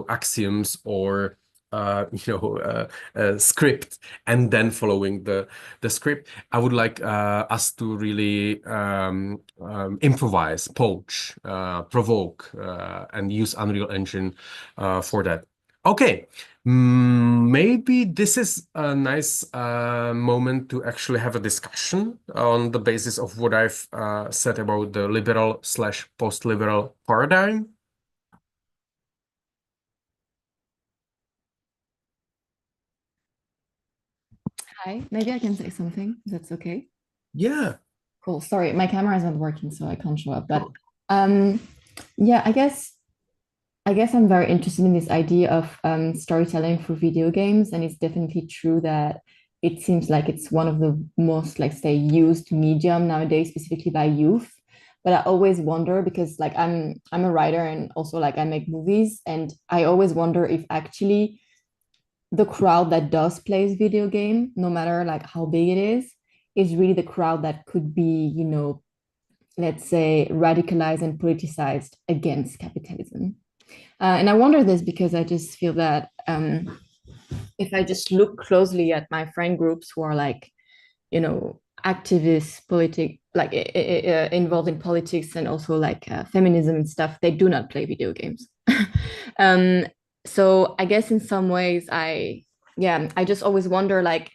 Speaker 2: axioms or script and then following the script. I would like us to really improvise, poach, provoke, and use Unreal Engine for that. Okay, maybe this is a nice moment to actually have a discussion on the basis of what I've said about the liberal/post-liberal paradigm.
Speaker 6: Hi, maybe I can say something. That's okay.
Speaker 2: Yeah.
Speaker 6: Cool. Sorry, my camera isn't working, so I can't show up. But yeah, I guess I'm very interested in this idea of storytelling through video games, and it's definitely true that it seems like it's one of the most, like, say, used medium nowadays, specifically by youth. But I always wonder, because like I'm a writer and also like I make movies, and I always wonder if actually the crowd that does plays video game, no matter like how big it is really the crowd that could be, you know, let's say radicalized and politicized against capitalism. And I wonder this because I just feel that if I just look closely at my friend groups who are like, you know, activists, like involved in politics and also like feminism and stuff, they do not play video games. So I guess in some ways I just always wonder, like,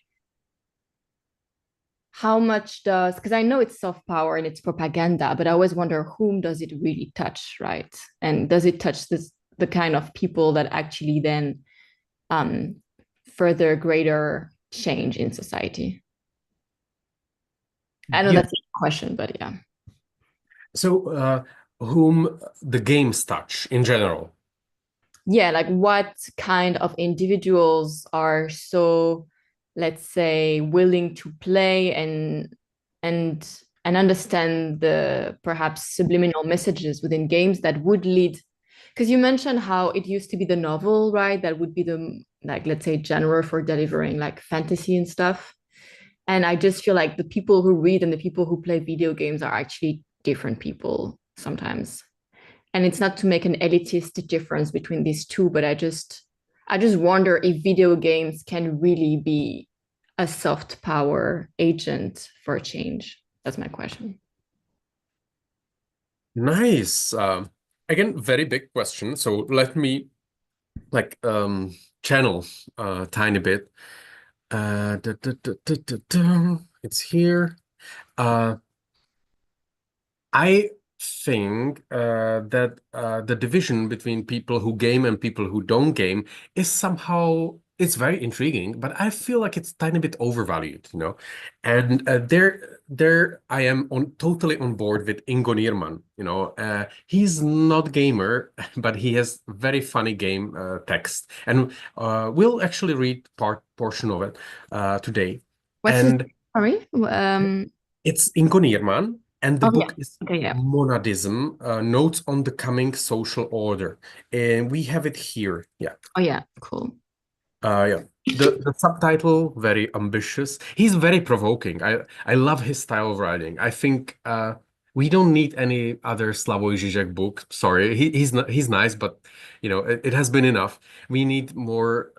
Speaker 6: how much does, because I know it's soft power and it's propaganda, but I always wonder whom does it really touch, right? And does it touch the kind of people that actually then further greater change in society? I know that's a question, but yeah.
Speaker 2: So whom the games touch in general?
Speaker 6: Yeah, like what kind of individuals are so, let's say, willing to play and understand the perhaps subliminal messages within games that would lead, because you mentioned how it used to be the novel, right? That would be the, like, let's say, genre for delivering like fantasy and stuff. And I just feel like the people who read and the people who play video games are actually different people sometimes. And it's not to make an elitist difference between these two, but I just wonder if video games can really be a soft power agent for change. That's my question.
Speaker 2: Nice. Again, very big question. So let me like channel a tiny bit. It's here. I think that the division between people who game and people who don't game is somehow, it's very intriguing, but I feel like it's a tiny bit overvalued, you know. And there I am totally on board with Ingo Nierman. You know, he's not gamer, but he has very funny game text, and we'll actually read portion of it today.
Speaker 6: What's
Speaker 2: and
Speaker 6: sorry?
Speaker 2: It's Ingo Nierman. And the book is
Speaker 6: yeah.
Speaker 2: Monadism, Notes on the Coming Social Order. And we have it here. Yeah.
Speaker 6: Oh, yeah. Cool.
Speaker 2: Yeah. The subtitle, very ambitious. He's very provoking. I love his style of writing. I think we don't need any other Slavoj Žižek book. Sorry, he's nice, but you know, it has been enough. We need more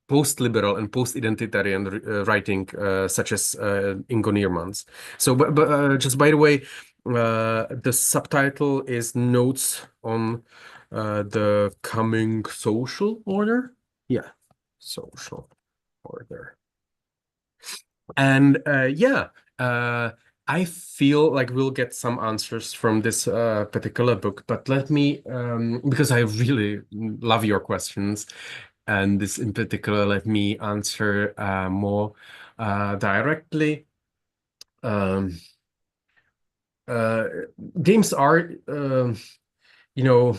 Speaker 2: post-liberal and post-identitarian writing, such as Ingo Nierman's. So, but just by the way, the subtitle is Notes on the Coming Social Order. Yeah, social order. And I feel like we'll get some answers from this particular book, but let me, because I really love your questions, and this in particular, let me answer more directly. Games are, you know,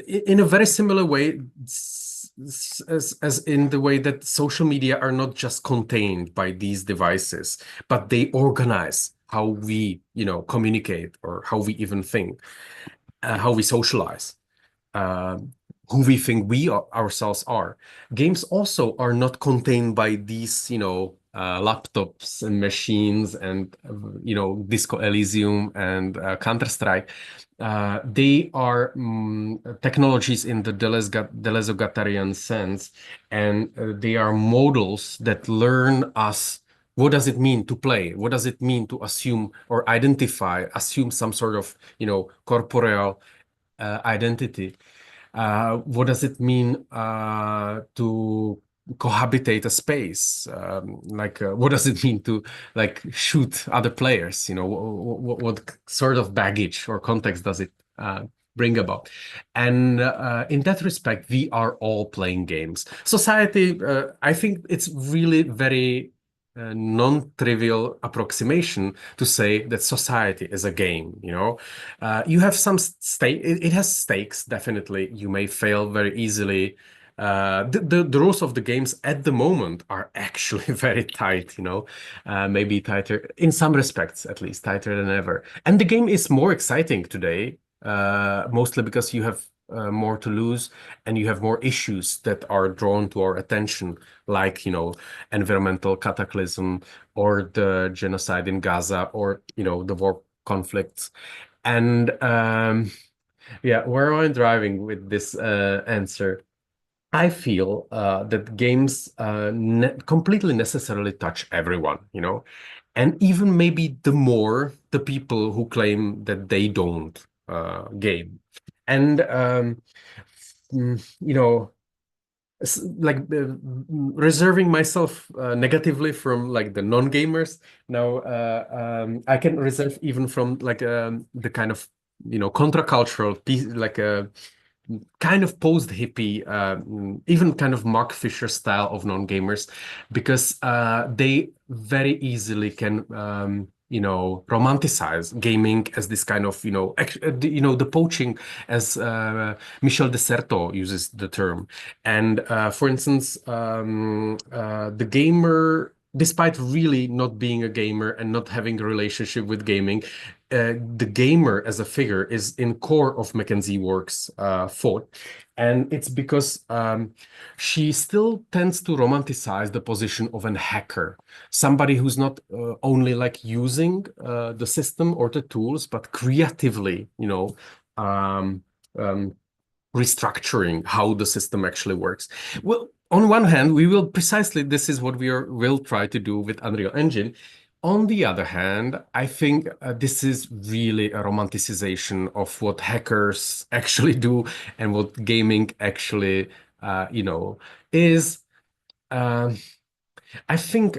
Speaker 2: in a very similar way as in the way that social media are not just contained by these devices, but they organize how we, you know, communicate, or how we even think, how we socialize, who we think we ourselves are. Games also are not contained by these, you know, laptops and machines and Disco Elysium and Counter-Strike, they are technologies in the Deleuze-Guattarian sense, and they are models that learn us. What does it mean to play? What does it mean to assume or assume some sort of, corporeal identity? What does it mean to cohabitate a space? What does it mean to shoot other players? What sort of baggage or context does it bring about? And in that respect, we are all playing games. Society, I think it's really very non-trivial approximation to say that society is a game. You have some stake. It has stakes, definitely. You may fail very easily. The rules of the games at the moment are actually very tight, maybe tighter in some respects, at least tighter than ever. And the game is more exciting today, mostly because you have more to lose and you have more issues that are drawn to our attention, like environmental cataclysm or the genocide in Gaza or the war conflicts. And where am I driving with this answer? I feel that games completely necessarily touch everyone, and even maybe the people who claim that they don't game. And reserving myself negatively from the non-gamers. Now I can reserve even from the kind of contra-cultural piece, a kind of post-hippie, even kind of Mark Fisher style of non-gamers, because they very easily can romanticize gaming as this kind of the poaching, as Michel de Certeau uses the term. And for instance, the gamer, despite really not being a gamer and not having a relationship with gaming, the gamer as a figure is in core of Mackenzie Work's thought. And it's because she still tends to romanticize the position of an hacker, somebody who's not only using the system or the tools, but creatively, restructuring how the system actually works. Well, on one hand, this is what we'll try to do with Unreal Engine. On the other hand, I think this is really a romanticization of what hackers actually do and what gaming actually, is. I think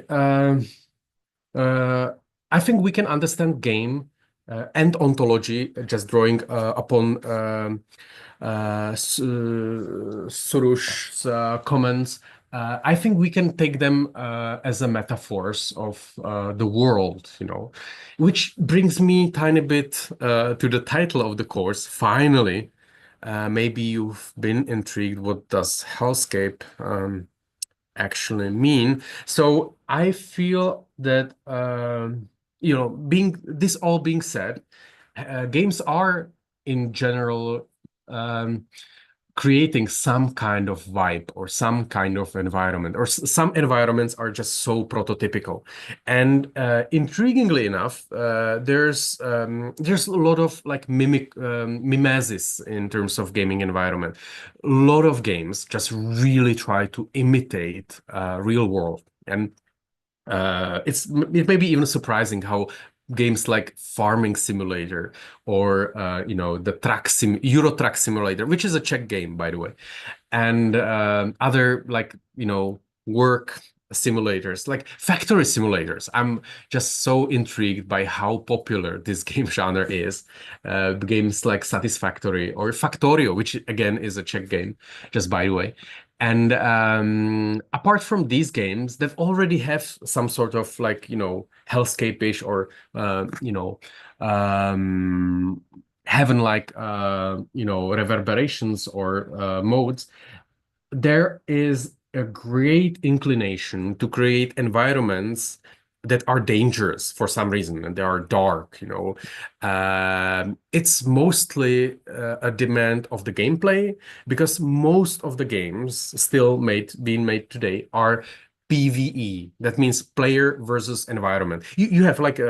Speaker 2: we can understand game and ontology just drawing upon Soroush's comments. I think we can take them as a metaphors of the world, which brings me tiny bit to the title of the course. Finally, maybe you've been intrigued. What does hellscape actually mean? So I feel that being said, games are in general creating some kind of vibe or some kind of environment, or some environments are just so prototypical. And intriguingly enough, there's a lot of mimesis in terms of gaming environment. A lot of games just really try to imitate real world. And it may be even surprising how games like Farming Simulator or the Euro Truck Simulator, which is a Czech game, by the way, and other work simulators, like factory simulators. I'm just so intrigued by how popular this game genre is. Games like Satisfactory or Factorio, which again is a Czech game, just by the way. And apart from these games that already have some sort of hellscape-ish or heaven-like reverberations or modes, there is a great inclination to create environments that are dangerous for some reason, and they are dark. It's mostly a demand of the gameplay, because most of the games still being made today are PvE. That means player versus environment. You have like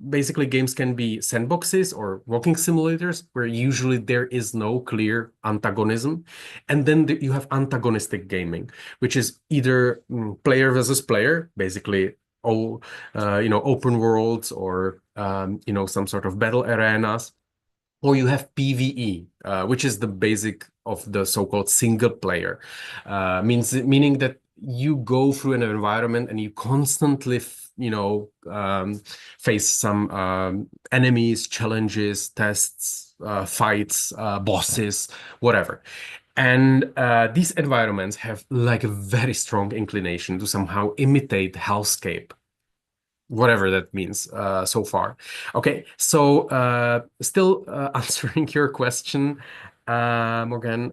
Speaker 2: basically games can be sandboxes or walking simulators where usually there is no clear antagonism. And then you have antagonistic gaming, which is either player versus player, basically open worlds or some sort of battle arenas. Or you have PvE, which is the basic of the so-called single player, meaning that you go through an environment and you constantly, face some enemies, challenges, tests, fights, bosses, whatever. And these environments have like a very strong inclination to somehow imitate hellscape, whatever that means so far. Okay, so still answering your question, Morgan,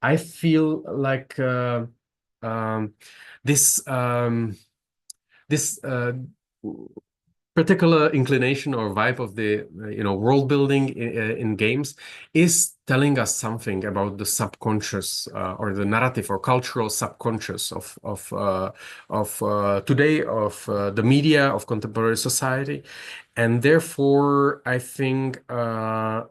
Speaker 2: I feel like this particular inclination or vibe of the world building in games is telling us something about the subconscious or the narrative or cultural subconscious of today, of the media, of contemporary society, and therefore I think the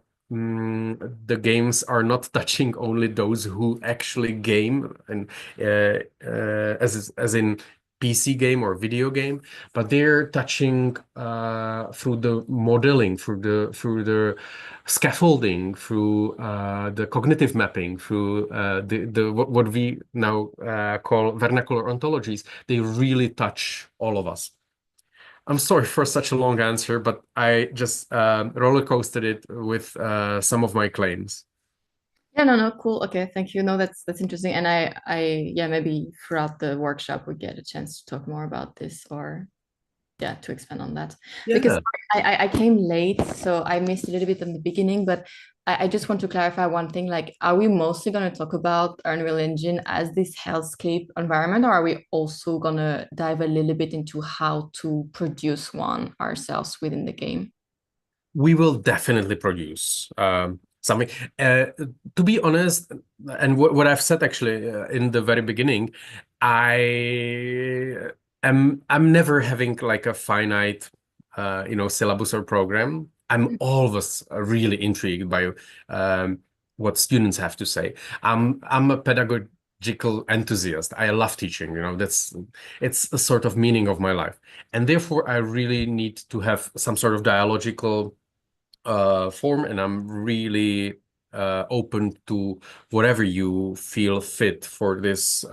Speaker 2: games are not touching only those who actually game, and as in PC game or video game, but they're touching through the modeling, through the scaffolding, through the cognitive mapping, through what we now call vernacular ontologies. They really touch all of us. I'm sorry for such a long answer, but I just roller coasted it with some of my claims.
Speaker 6: Yeah, no, cool. Okay, thank you. No, that's interesting. And yeah, maybe throughout the workshop we get a chance to talk more about this, or yeah, to expand on that.
Speaker 2: Yeah.
Speaker 6: Because I came late, so I missed a little bit in the beginning, but I just want to clarify one thing. Like, are we mostly going to talk about Unreal Engine as this hellscape environment, or are we also going to dive a little bit into how to produce one ourselves within the game?
Speaker 2: We will definitely produce something. To be honest, and what I've said actually in the very beginning, I'm never having like a finite syllabus or program. I'm always really intrigued by what students have to say. I'm a pedagogical enthusiast. I love teaching, it's a sort of meaning of my life. And therefore I really need to have some sort of dialogical form, and I'm really open to whatever you feel fit for this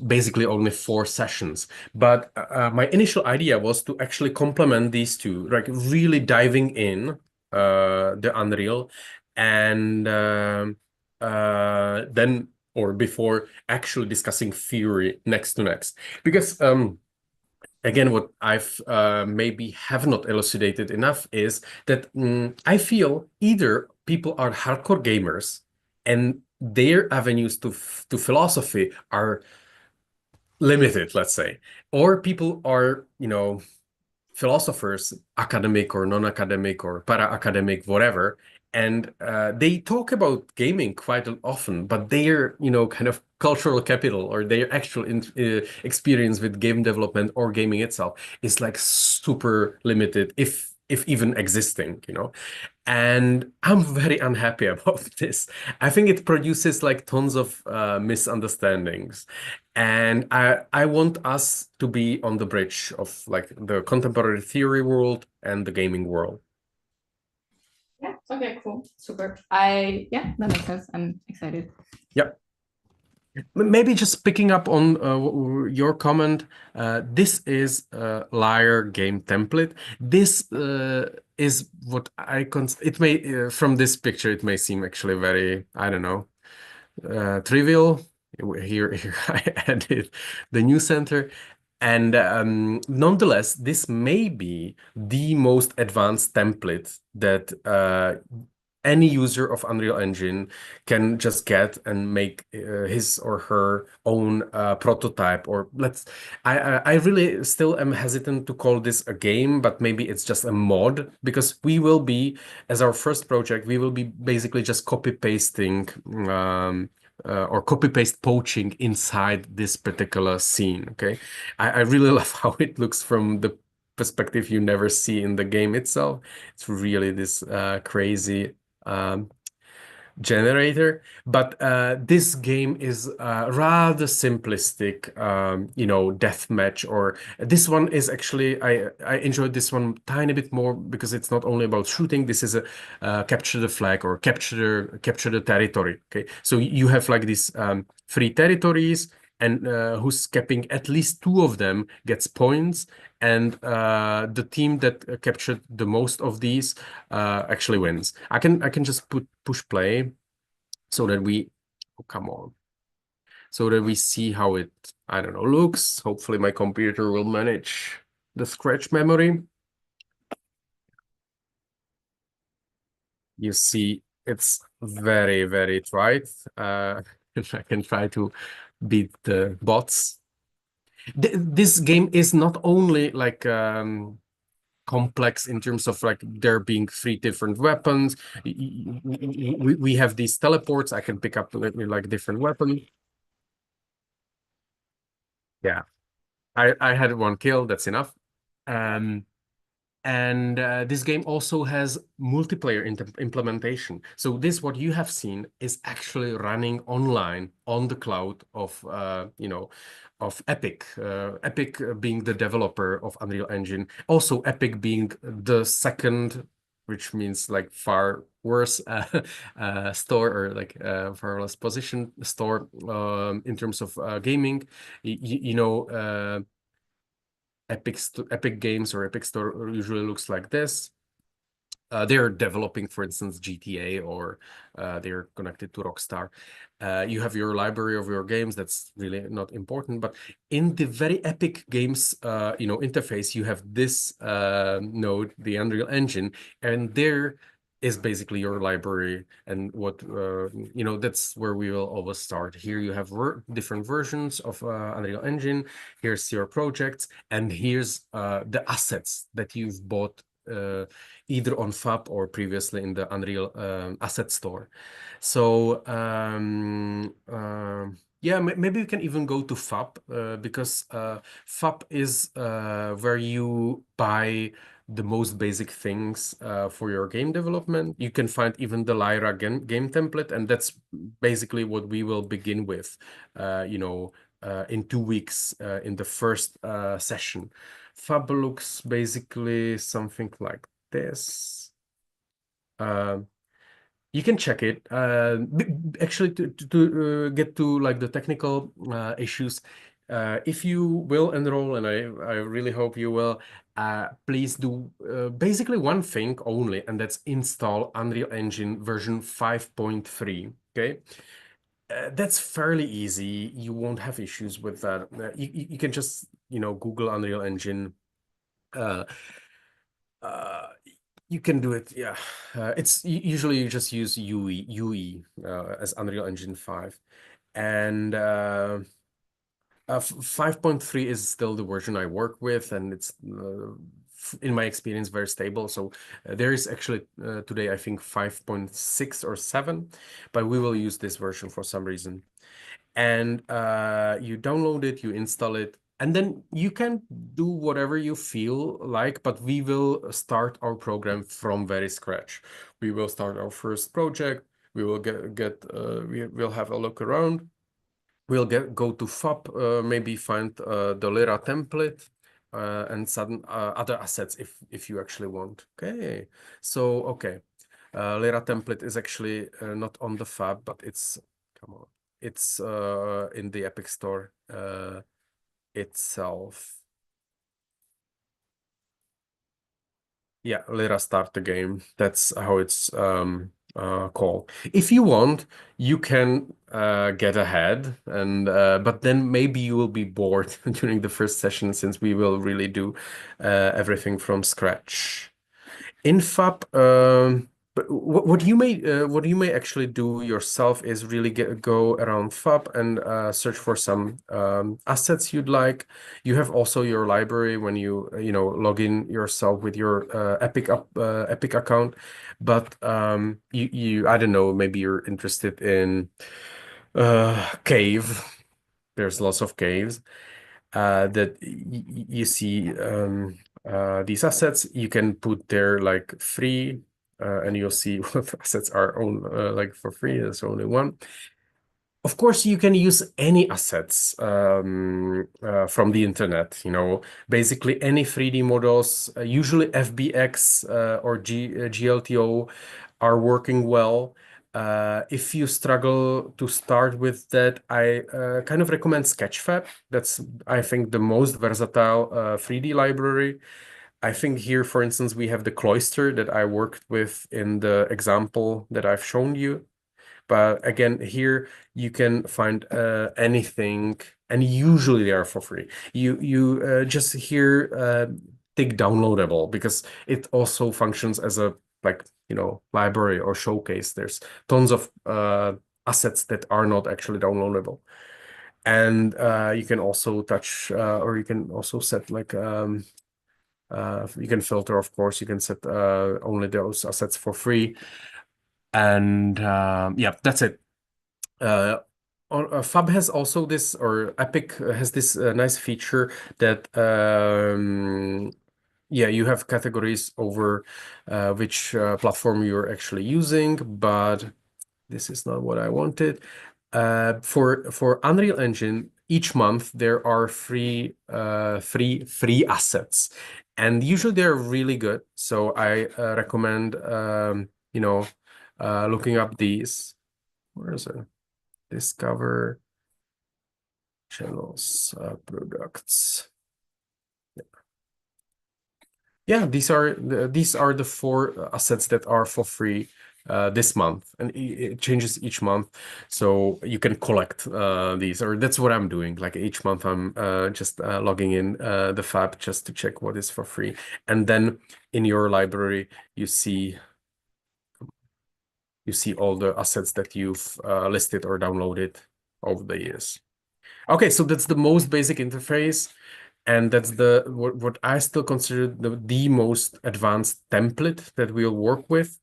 Speaker 2: basically only 4 sessions. But my initial idea was to actually complement these two, like really diving in the Unreal, and then or before actually discussing theory next, because again, what I've maybe have not elucidated enough is that I feel either people are hardcore gamers and their avenues to philosophy are limited, let's say, or people are, philosophers, academic or non-academic or para-academic, whatever, and they talk about gaming quite often, but their, kind of cultural capital or their actual experience with game development or gaming itself is like super limited, if even existing, And I'm very unhappy about this. I think it produces like tons of misunderstandings. And I want us to be on the bridge of like the contemporary theory world and the gaming world.
Speaker 6: Yeah, okay, cool. Super. Yeah, that makes sense. I'm excited.
Speaker 2: Yep. Maybe just picking up on your comment, this is a Lyre game template. This is what it may, from this picture, it may seem actually very, I don't know, trivial. Here I added the new center. And nonetheless, this may be the most advanced template that any user of Unreal Engine can just get and make his or her own prototype. Or I really still am hesitant to call this a game, but maybe it's just a mod, because we will be, as our first project, we will be basically just copy pasting or copy paste poaching inside this particular scene. Okay, I really love how it looks from the perspective you never see in the game itself. It's really this crazy generator, but this game is rather simplistic, deathmatch, or this one is actually, I enjoyed this one tiny bit more because it's not only about shooting. This is a capture the flag or capture the territory. Okay, so you have like these 3 territories, and who's capping at least 2 of them gets points, and the team that captured the most of these actually wins. I can just push play so that we so that we see how it, I don't know, looks. Hopefully my computer will manage the scratch memory. You see, it's very, very tight. I can try to beat the bots. This game is not only like complex in terms of like there being 3 different weapons. We have these teleports. I can pick up like different weapons. Yeah, I had 1 kill. That's enough. And this game also has multiplayer implementation. So this, what you have seen, is actually running online on the cloud of of Epic. Epic being the developer of Unreal Engine. Also Epic being the second, which means like far worse store, or like far less positioned store in terms of gaming. Epic Games or Epic Store usually looks like this. They're developing, for instance, GTA, or they're connected to Rockstar. You have your library of your games. That's really not important. But in the very Epic Games, interface, you have this node, the Unreal Engine, and there is basically your library, and what that's where we will always start. Here you have different versions of Unreal Engine. Here's your projects, and here's the assets that you've bought either on FAB or previously in the Unreal Asset Store. So yeah, maybe you can even go to FAB because FAB is where you buy the most basic things for your game development. You can find even the Lyra game template, and that's basically what we will begin with, in 2 weeks in the first session. FAB looks basically something like this. You can check it. Actually, to get to like the technical issues, if you will enroll, and I really hope you will, please do basically one thing only, and that's install Unreal Engine version 5.3. Okay. That's fairly easy. You won't have issues with that. You can just, Google Unreal Engine. You can do it, yeah. It's usually you just use UE as Unreal Engine 5. And 5.3 is still the version I work with, and it's in my experience very stable. So there is actually today I think 5.6 or 7, but we will use this version for some reason. And you download it, you install it, and then you can do whatever you feel like, but we will start our program from very scratch. We will start our first project. We will we'll have a look around. We'll go to FAB, maybe find the Lyra template and some other assets if you actually want. Okay, so Lyra template is actually not on the FAB, but it's it's in the Epic Store itself. Yeah, Lyra start the game. That's how it's called. If you want, you can get ahead, and but then maybe you will be bored during the first session, since we will really do everything from scratch. In FAB, but what you may actually do yourself is really go around FAB and search for some assets you'd like. You have also your library when you log in yourself with your Epic account. But you I don't know, maybe you're interested in cave. There's lots of caves that you see these assets. You can put there like free, and you'll see what assets are like for free. There's only one. Of course, you can use any assets from the internet. Basically any 3D models, usually FBX or GLTO are working well. If you struggle to start with that, I kind of recommend Sketchfab. That's, I think, the most versatile 3D library. I think here, for instance, we have the Cloister that I worked with in the example that I've shown you. But again, here you can find anything, and usually they are for free. You just here tick downloadable, because it also functions as a library or showcase. There's tons of assets that are not actually downloadable, and you can also touch or you can also set like you can filter, of course. You can set only those assets for free. And yeah, that's it. Fab has also this, or Epic has this nice feature that yeah, you have categories over which platform you're actually using, but this is not what I wanted. For Unreal Engine, each month there are free assets, and usually they're really good. So I recommend looking up these. Where is it? Discover channels, products. Yeah, these are the 4 assets that are for free this month, and it changes each month, so you can collect these, or that's what I'm doing. Like each month I'm just logging in the Fab just to check what is for free, and then in your library you see all the assets that you've listed or downloaded over the years. Okay, so that's the most basic interface, and that's what I still consider the most advanced template that we'll work with.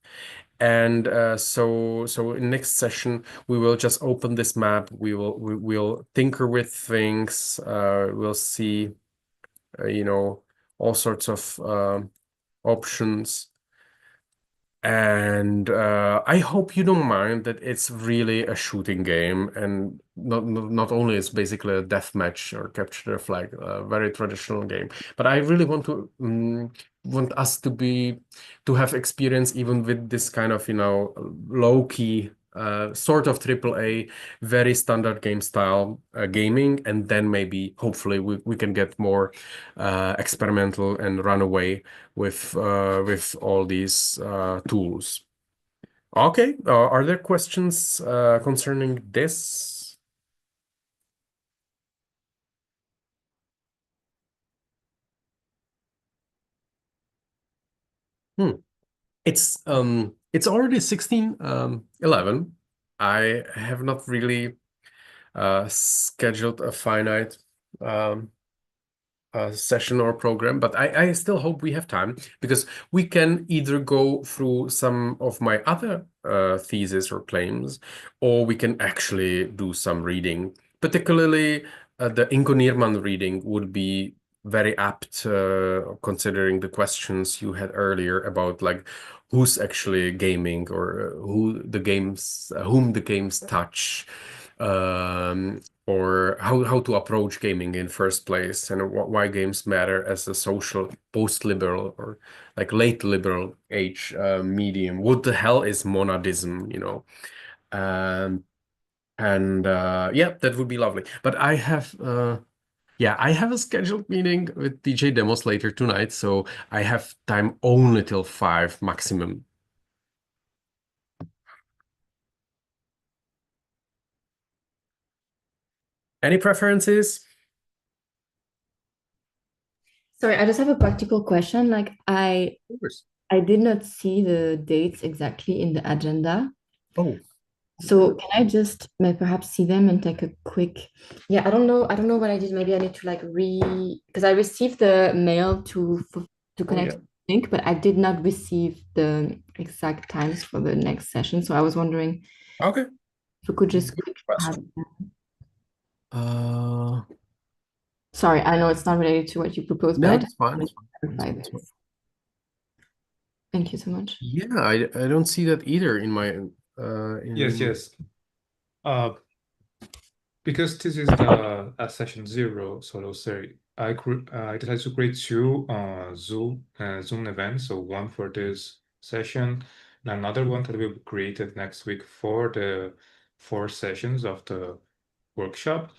Speaker 2: And so in next session we will just open this map. We'll tinker with things. We'll see all sorts of options. And I hope you don't mind that it's really a shooting game, and not only it's basically a deathmatch or capture the flag, a very traditional game. But I really want us to have experience even with this kind of low-key sort of AAA, very standard game style gaming, and then maybe hopefully we can get more experimental and run away with all these tools. Okay, are there questions concerning this? It's already 16:11. I have not really scheduled a finite session or program, but I still hope we have time, because we can either go through some of my other theses or claims, or we can actually do some reading. Particularly the Ingo Nierman reading would be very apt, considering the questions you had earlier about like who's actually gaming, or whom the games touch, or how to approach gaming in first place, and why games matter as a social post-liberal or like late liberal age medium. What the hell is monadism, and yeah, that would be lovely. But I have a scheduled meeting with DJ Demos later tonight, so I have time only till 5 maximum. Any preferences?
Speaker 6: Sorry, I just have a practical question. Like I did not see the dates exactly in the agenda.
Speaker 2: Oh.
Speaker 6: So can I just perhaps see them and take a quick, I don't know what I did. Maybe I need to like because I received the mail to connect link, but I did not receive the exact times for the next session. So I was wondering.
Speaker 2: Okay.
Speaker 6: If we could just have. Sorry, I know it's not related to what you proposed, but
Speaker 2: No,
Speaker 6: I
Speaker 2: it's
Speaker 6: just
Speaker 2: fine.
Speaker 6: wanted to clarify this. Thank you so much.
Speaker 2: Yeah, I don't see that either in my
Speaker 1: Yes. Because this is the session 0, so to say, I decided to create two Zoom events. So one for this session, and another one that will be created next week for the 4 sessions of the workshop.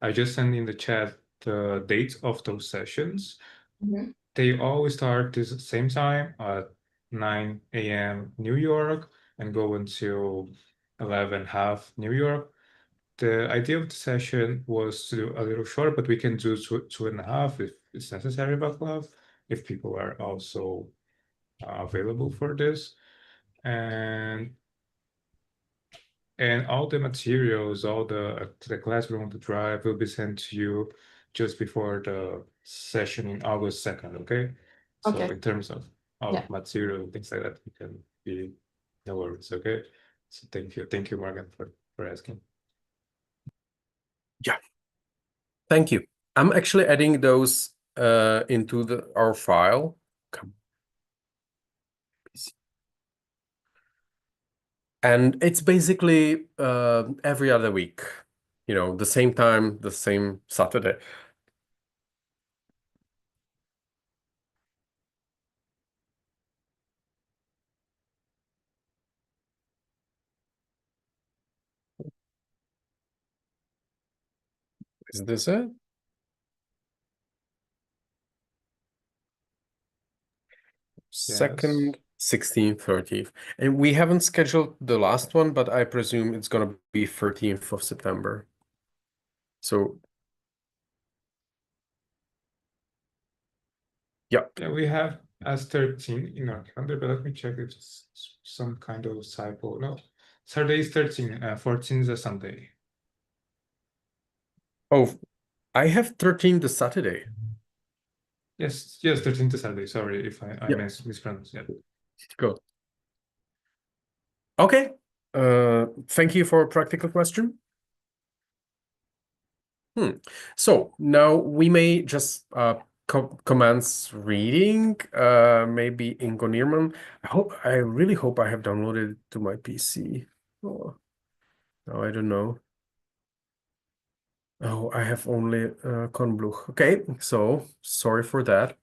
Speaker 1: I just sent in the chat the dates of those sessions.
Speaker 6: Mhm.
Speaker 1: They always start this same time at 9 a.m. New York and go until 11:30 New York. The idea of the session was to do a little short, but we can do 2.5 if it's necessary, Václav, if people are also available for this. And all the materials, all the classroom, the drive will be sent to you just before the session in August 2nd, okay?
Speaker 6: Okay.
Speaker 1: So in terms of
Speaker 6: Yeah.
Speaker 1: material, things like that, you can be no worries, okay? So thank you, Morgan, for asking.
Speaker 2: Yeah. Thank you. I'm actually adding those into our file. And it's basically every other week, the same time, the same Saturday. Is this it? Second, 16th, 30th. And we haven't scheduled the last one, but I presume it's going to be 13th of September. So, yeah.
Speaker 1: Yeah, we have as 13 in our calendar, but let me check if it's some kind of typo. No, Saturday is 13, 14 is a Sunday.
Speaker 2: Oh, I have 13 the Saturday.
Speaker 1: Yes, 13 to Saturday. Sorry if I
Speaker 2: Yep.
Speaker 1: mispronounced. Yeah.
Speaker 2: Go. Okay. Thank you for a practical question. So now we may just commence reading, maybe Ingo Nierman. I really hope I have downloaded it to my PC. Oh, no, I don't know. Oh, I have only Kornbluch. Okay, so sorry for that.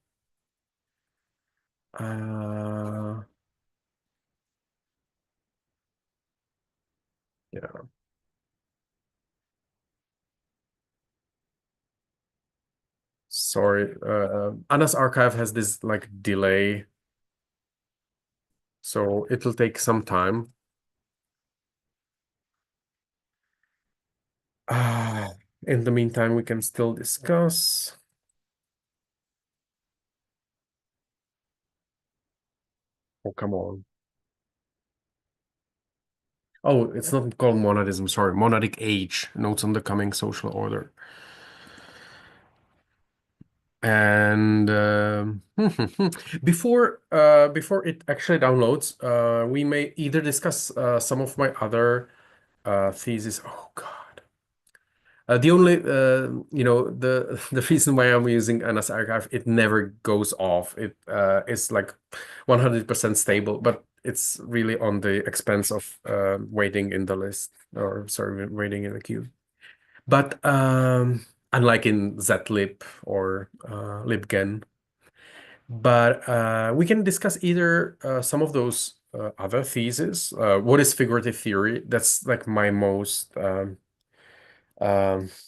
Speaker 2: Yeah. Sorry. Anna's archive has this like delay, so it'll take some time. In the meantime, we can still discuss. Oh, come on. Oh, it's not called monadism, sorry. Monadic age, notes on the coming social order. And before it actually downloads, we may either discuss some of my other theses. Oh God. The only, the reason why I'm using Anna's archive, it never goes off. It is like 100% stable, but it's really on the expense of waiting in the list, or sorry, waiting in the queue. But unlike in zlib or libgen, but we can discuss either some of those other theses. What is figurative theory? That's like my most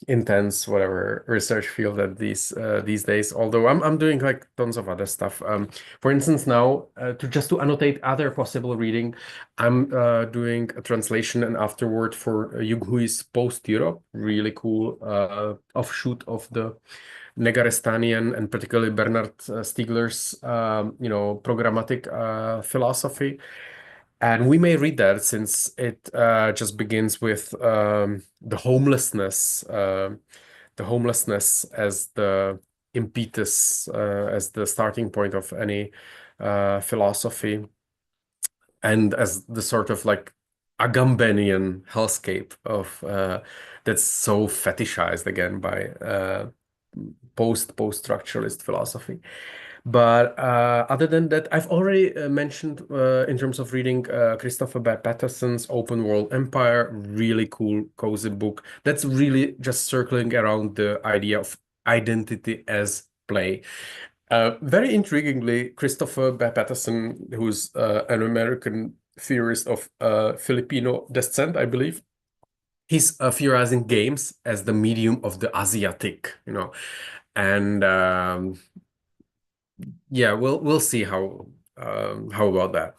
Speaker 2: intense whatever research field at these days, although I'm doing like tons of other stuff. For instance, now to annotate other possible reading, I'm doing a translation and afterword for Jung Hui's Post Europe, really cool offshoot of the Negarestanian and particularly Bernard Stiegler's programmatic philosophy. And we may read that since it just begins with the homelessness as the impetus, as the starting point of any philosophy, and as the sort of like Agambenian hellscape of that's so fetishized again by post-structuralist philosophy. But other than that, I've already mentioned in terms of reading Christopher Patterson's Open World Empire, really cool, cozy book. That's really just circling around the idea of identity as play. Very intriguingly, Christopher Patterson, who's an American theorist of Filipino descent, I believe, he's theorizing games as the medium of the Asiatic, and yeah, we'll see how about that.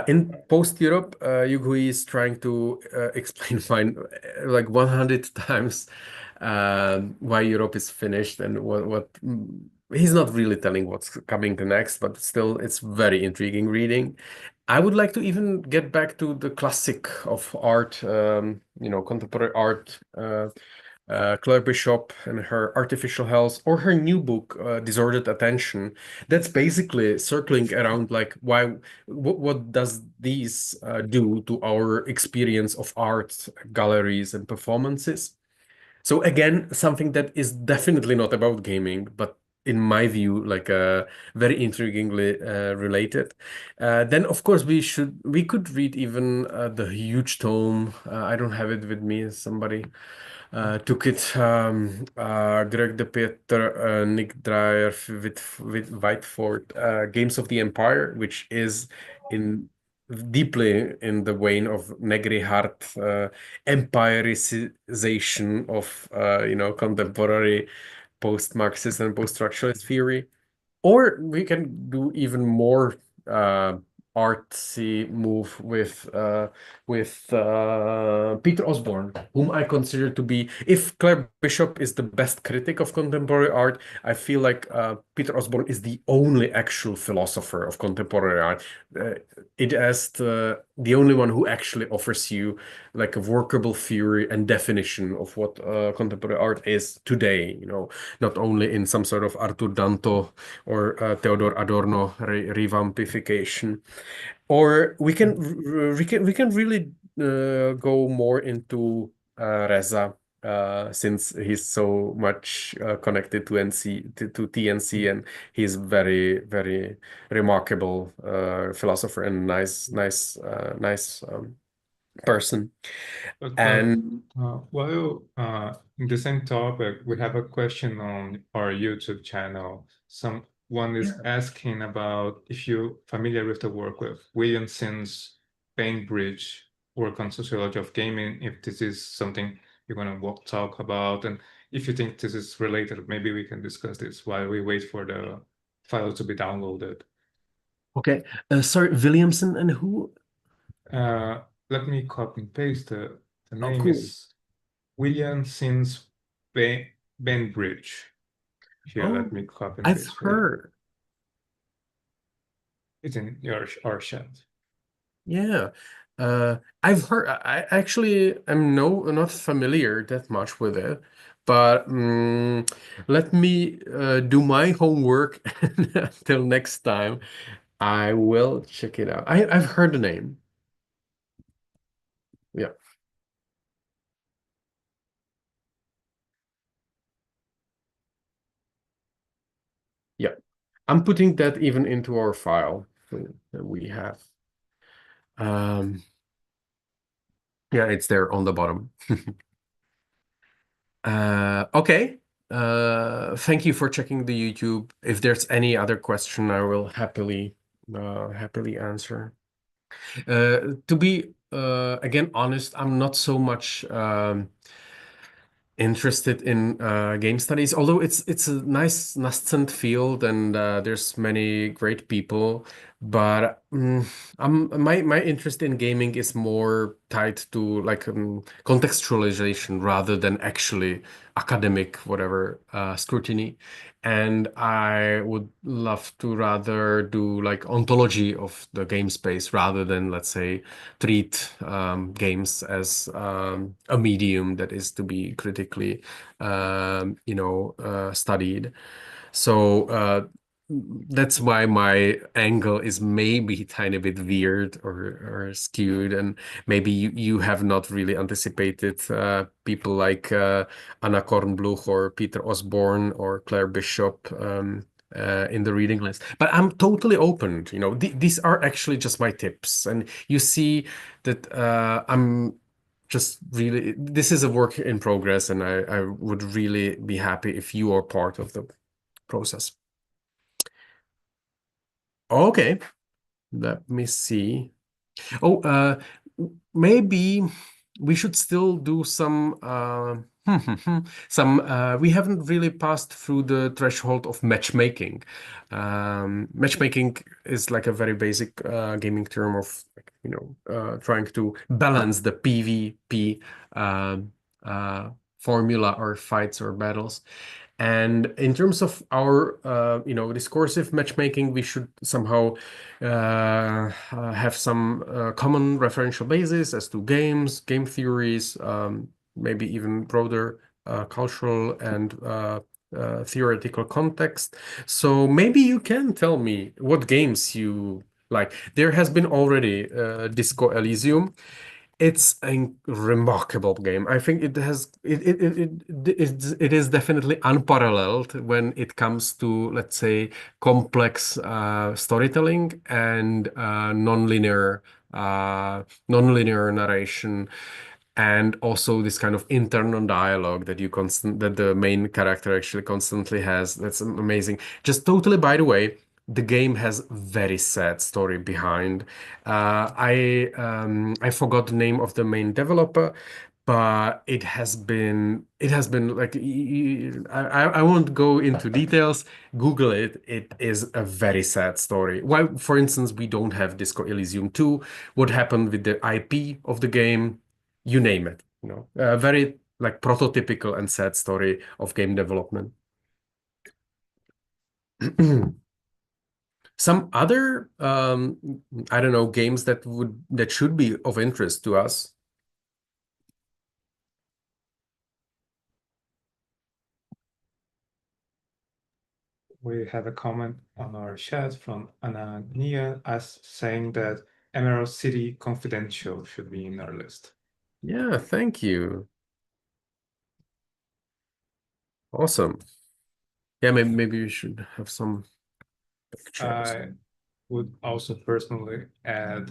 Speaker 2: In post-Europe, Yugui is trying to explain like 100 times why Europe is finished and what he's not really telling what's coming next, but still it's very intriguing reading. I would like to even get back to the classic of art, contemporary art, Claire Bishop and her Artificial Health, or her new book, Disordered Attention. That's basically circling around like what does these do to our experience of art, galleries, and performances. So again, something that is definitely not about gaming, but in my view, like very intriguingly related. Then of course we could read even the huge tome. I don't have it with me. Somebody took it. Greg de Peter, Nick Dreyer with Whiteford, Games of the Empire, which is deeply in the vein of Negri Hart, empirecization of contemporary post-Marxist and post-structuralist theory. Or we can do even more artsy move with Peter Osborne, whom I consider to be, if Claire Bishop is the best critic of contemporary art, I feel like Peter Osborne is the only actual philosopher of contemporary art. It is the only one who actually offers you like a workable theory and definition of what contemporary art is today, not only in some sort of Arthur Danto or Theodor Adorno revampification. Or we can really go more into Reza, since he's so much connected to TNC, and he's very, very remarkable philosopher and nice person. And
Speaker 1: while in the same topic, we have a question on our YouTube channel. Someone is asking about if you're familiar with the work of Williamson's Bainbridge work on sociology of gaming, if this is something you're going to talk about, and if you think this is related, maybe we can discuss this while we wait for the file to be downloaded.
Speaker 2: Okay, sorry, Williamson and who?
Speaker 1: Let me copy and paste the name
Speaker 2: cool.
Speaker 1: is Williamson's Bainbridge. Here, let me copy and
Speaker 2: I've
Speaker 1: paste.
Speaker 2: heard.
Speaker 1: It's in our chat.
Speaker 2: Yeah, I've heard. I actually am not familiar that much with it, but let me do my homework until next time. I will check it out. I've heard the name. Yeah. Yeah. I'm putting that even into our file that we have. Yeah, it's there on the bottom. Okay. Thank you for checking the YouTube. If there's any other question, I will happily answer. To be again honest, I'm not so much interested in game studies, although it's a nice nascent field and there's many great people, but my interest in gaming is more tied to like contextualization rather than actually academic whatever scrutiny. And I would love to rather do like ontology of the game space rather than, let's say, treat games as a medium that is to be critically, studied. So that's why my angle is maybe a tiny bit weird or skewed, and maybe you have not really anticipated people like Anna Kornbluch or Peter Osborne or Claire Bishop in the reading list. But I'm totally open. You know, these are actually just my tips, and you see that I'm just really, this is a work in progress, and I would really be happy if you are part of the process. Okay, let me see. Oh, maybe we should still do some we haven't really passed through the threshold of matchmaking. Matchmaking is like a very basic gaming term of, you know, trying to balance the PvP formula or fights or battles. And in terms of our, you know, discursive matchmaking, we should somehow have some common referential basis as to games, game theories, maybe even broader cultural and theoretical context. So maybe you can tell me what games you like. There has been already Disco Elysium. It's a remarkable game. I think it is definitely unparalleled when it comes to, let's say, complex storytelling and non-linear narration, and also this kind of internal dialogue that the main character actually constantly has. That's amazing. Just totally, by the way, the game has very sad story behind. I forgot the name of the main developer, but it has been like, I won't go into details. Google it. It is a very sad story. Why, for instance, we don't have Disco Elysium 2? What happened with the IP of the game? You name it. You know, a very like prototypical and sad story of game development. Some other, I don't know, games that should be of interest to us.
Speaker 1: We have a comment on our chat from Anania as saying that Emerald City Confidential should be in our list.
Speaker 2: Yeah, thank you. Awesome. Yeah, maybe we should have some pictures.
Speaker 1: I would also personally add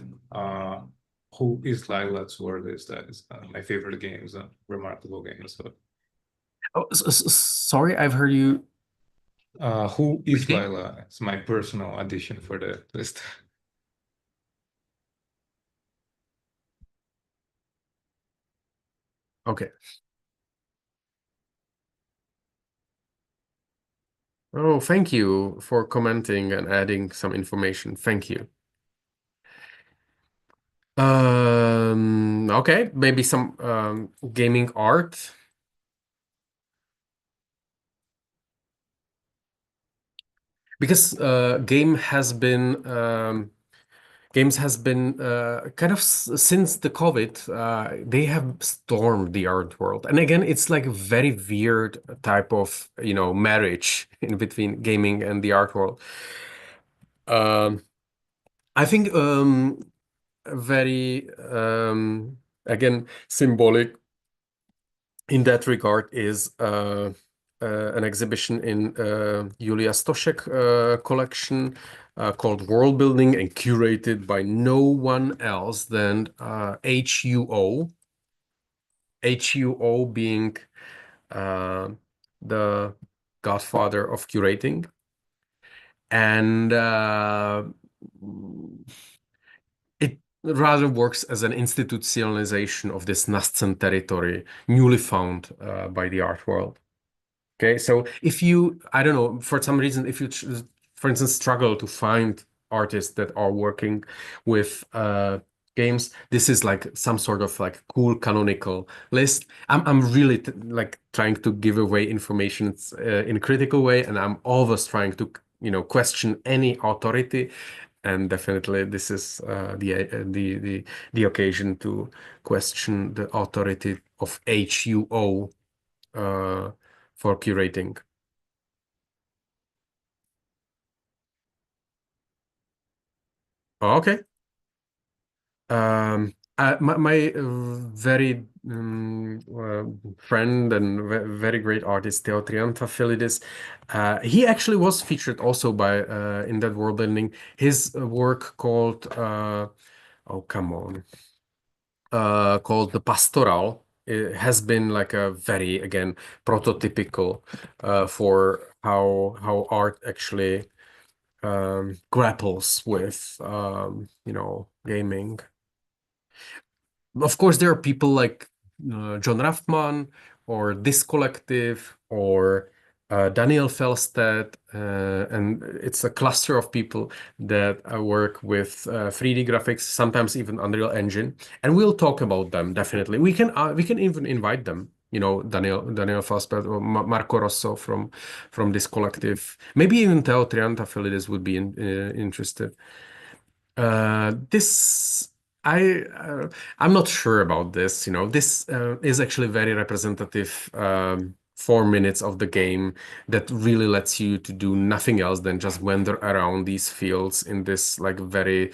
Speaker 1: Who is Lila to our list. That is my favorite game. It's a remarkable game. So,
Speaker 2: Oh, sorry, I've heard you.
Speaker 1: Who is
Speaker 2: Repeat?
Speaker 1: Lila? It's my personal addition for the list.
Speaker 2: Okay. Oh, thank you for commenting and adding some information. Thank you. Okay, maybe some gaming art. Because games has been kind of since the COVID, they have stormed the art world. And again, it's like a very weird type of, you know, marriage in between gaming and the art world. I think very again symbolic in that regard is an exhibition in Julia Stošek collection called World Building, and curated by no one else than HUO. HUO being the godfather of curating. And it rather works as an institutionalization of this nascent territory, newly found by the art world. Okay, so if you, I don't know, for some reason, if you, for instance, struggle to find artists that are working with games, this is like some sort of like cool canonical list. I'm really like trying to give away information in a critical way, and I'm always trying to, you know, question any authority. And definitely, this is the occasion to question the authority of HUO for curating. Oh, okay. My very friend and very great artist Theo Triantafylidis, he actually was featured also by in that world ending. His work called oh come on, called The Pastoral. It has been like a very, again, prototypical for how art actually grapples with gaming. Of course, there are people like John Raffman or This Collective or Daniel Felstedt, and it's a cluster of people that work with 3D graphics, sometimes even Unreal Engine, and we'll talk about them definitely. We can even invite them. Daniel Felstedt or Marco Rosso from This Collective, maybe even Theo Triantafylidis would be interested. This I'm not sure about this. This is actually very representative 4 minutes of the game that really lets you to do nothing else than just wander around these fields in this like very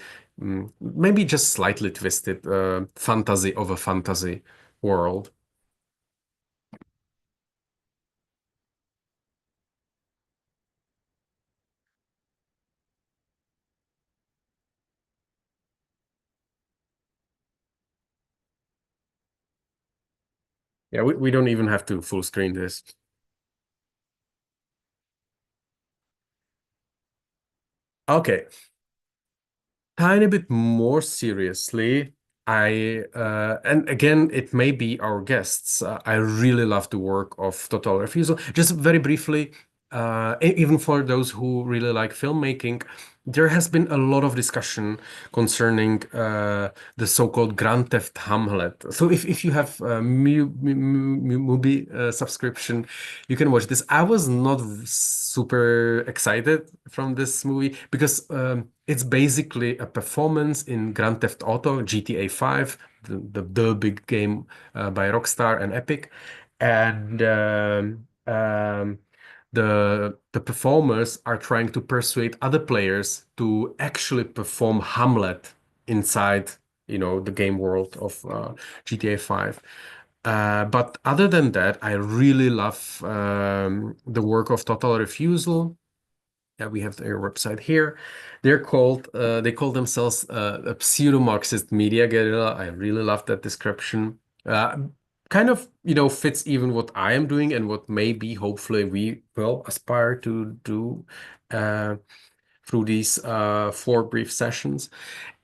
Speaker 2: maybe just slightly twisted fantasy of a fantasy world. Yeah, we don't even have to full screen this. Okay. Tiny bit more seriously, and again, it may be our guests. I really love the work of Total Refusal. Just very briefly, even for those who really like filmmaking, there has been a lot of discussion concerning the so-called Grand Theft Hamlet. So if you have a Mubi subscription, you can watch this. I was not super excited from this movie because it's basically a performance in Grand Theft Auto, GTA 5, the big game by Rockstar and Epic. And the performers are trying to persuade other players to actually perform Hamlet inside, the game world of GTA 5. But other than that, I really love the work of Total Refusal. Yeah, we have their website here. They call themselves a pseudo-Marxist media guerrilla. I really love that description. Kind of, fits even what I am doing and what maybe, hopefully, we will aspire to do through these 4 brief sessions.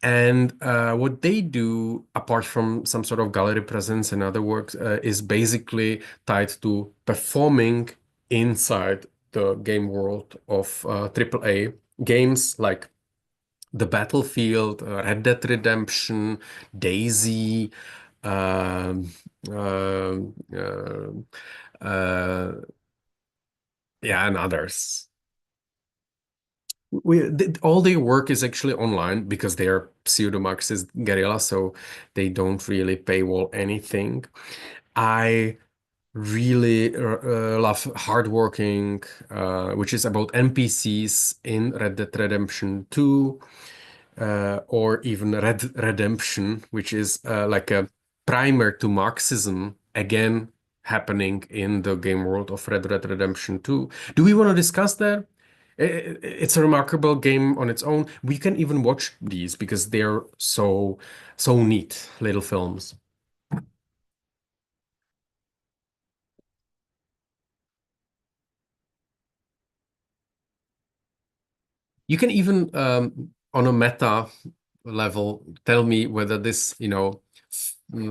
Speaker 2: And what they do, apart from some sort of gallery presence and other work, is basically tied to performing inside the game world of AAA games like the Battlefield, Red Dead Redemption, DayZ, um, uh, uh, uh, yeah, and others. All their work is actually online because they are pseudo-Marxist guerrilla, so they don't really paywall anything. I really love Hardworking, which is about NPCs in Red Dead Redemption 2, or even Red Redemption, which is like a primer to Marxism, again happening in the game world of Red Dead Redemption 2. Do we want to discuss that? It's a remarkable game on its own. We can even watch these because they're so neat little films. You can even, on a meta level, tell me whether this,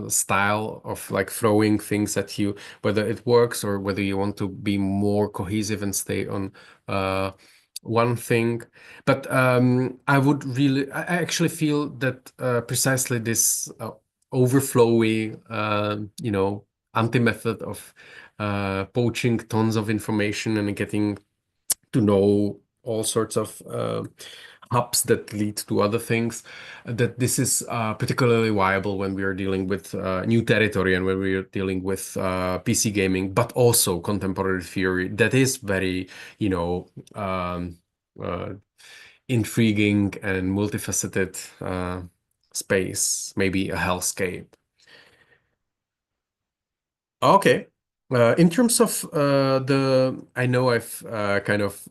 Speaker 2: style of like throwing things at you, whether it works or whether you want to be more cohesive and stay on one thing. But I actually feel that precisely this overflowy, anti-method of poaching tons of information and getting to know all sorts of hubs that lead to other things, that this is particularly viable when we are dealing with new territory and when we are dealing with PC gaming, but also contemporary theory that is very, intriguing and multifaceted space, maybe a hellscape. Okay. In terms of I know I've kind of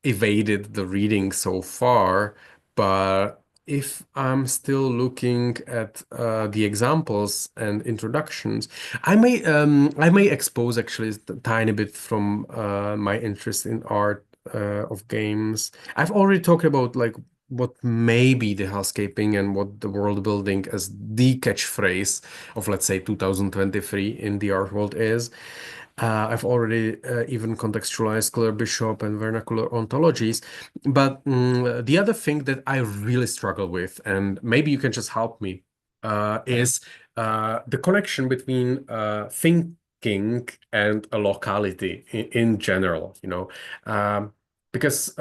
Speaker 2: evaded the reading so far, but if I'm still looking at the examples and introductions, I may expose actually a tiny bit from my interest in art of games. I've already talked about like what may be the hellscaping and what the world building as the catchphrase of, let's say, 2023 in the art world is. I've already even contextualized Claire Bishop and vernacular ontologies. But the other thing that I really struggle with, and maybe you can just help me, is the connection between thinking and a locality in general, you know, because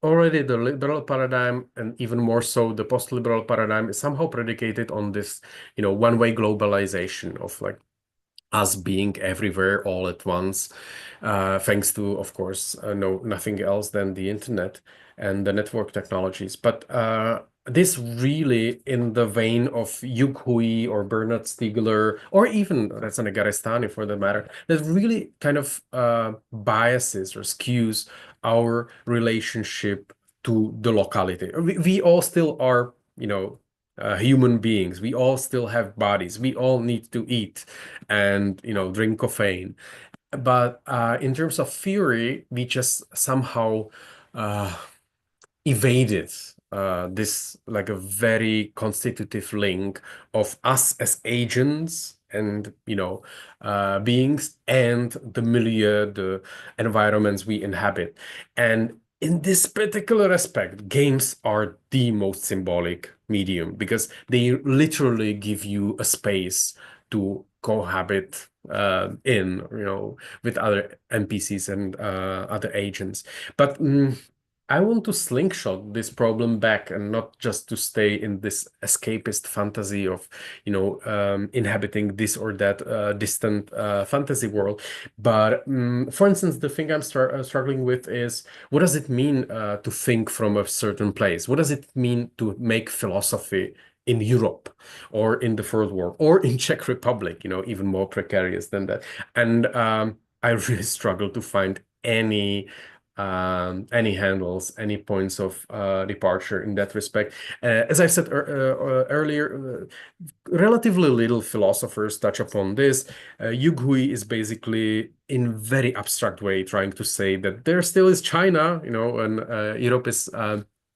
Speaker 2: already the liberal paradigm, and even more so the post-liberal paradigm, is somehow predicated on this, you know, one-way globalization of like us being everywhere all at once, thanks to, of course, nothing else than the internet and the network technologies. But this really, in the vein of Hugh Hui or Bernard Stiegler, or even Rezan Garestani for the matter, that really kind of biases or skews our relationship to the locality. We all still are, you know, human beings. We all still have bodies. We all need to eat and, you know, drink caffeine. But in terms of theory, we just somehow evaded this like a very constitutive link of us as agents and, you know, beings and the milieu, the environments we inhabit. And in this particular aspect, games are the most symbolic medium because they literally give you a space to cohabit in, you know, with other NPCs and other agents. But I want to slingshot this problem back and not just to stay in this escapist fantasy of, you know, inhabiting this or that distant fantasy world. But for instance, the thing I'm struggling with is, what does it mean to think from a certain place? What does it mean to make philosophy in Europe or in the Third World or in Czech Republic, you know, even more precarious than that? And I really struggle to find any handles, any points of departure in that respect. As I said earlier, relatively little philosophers touch upon this. Hugh Hui is basically, in very abstract way, trying to say that there still is China, you know, and Europe is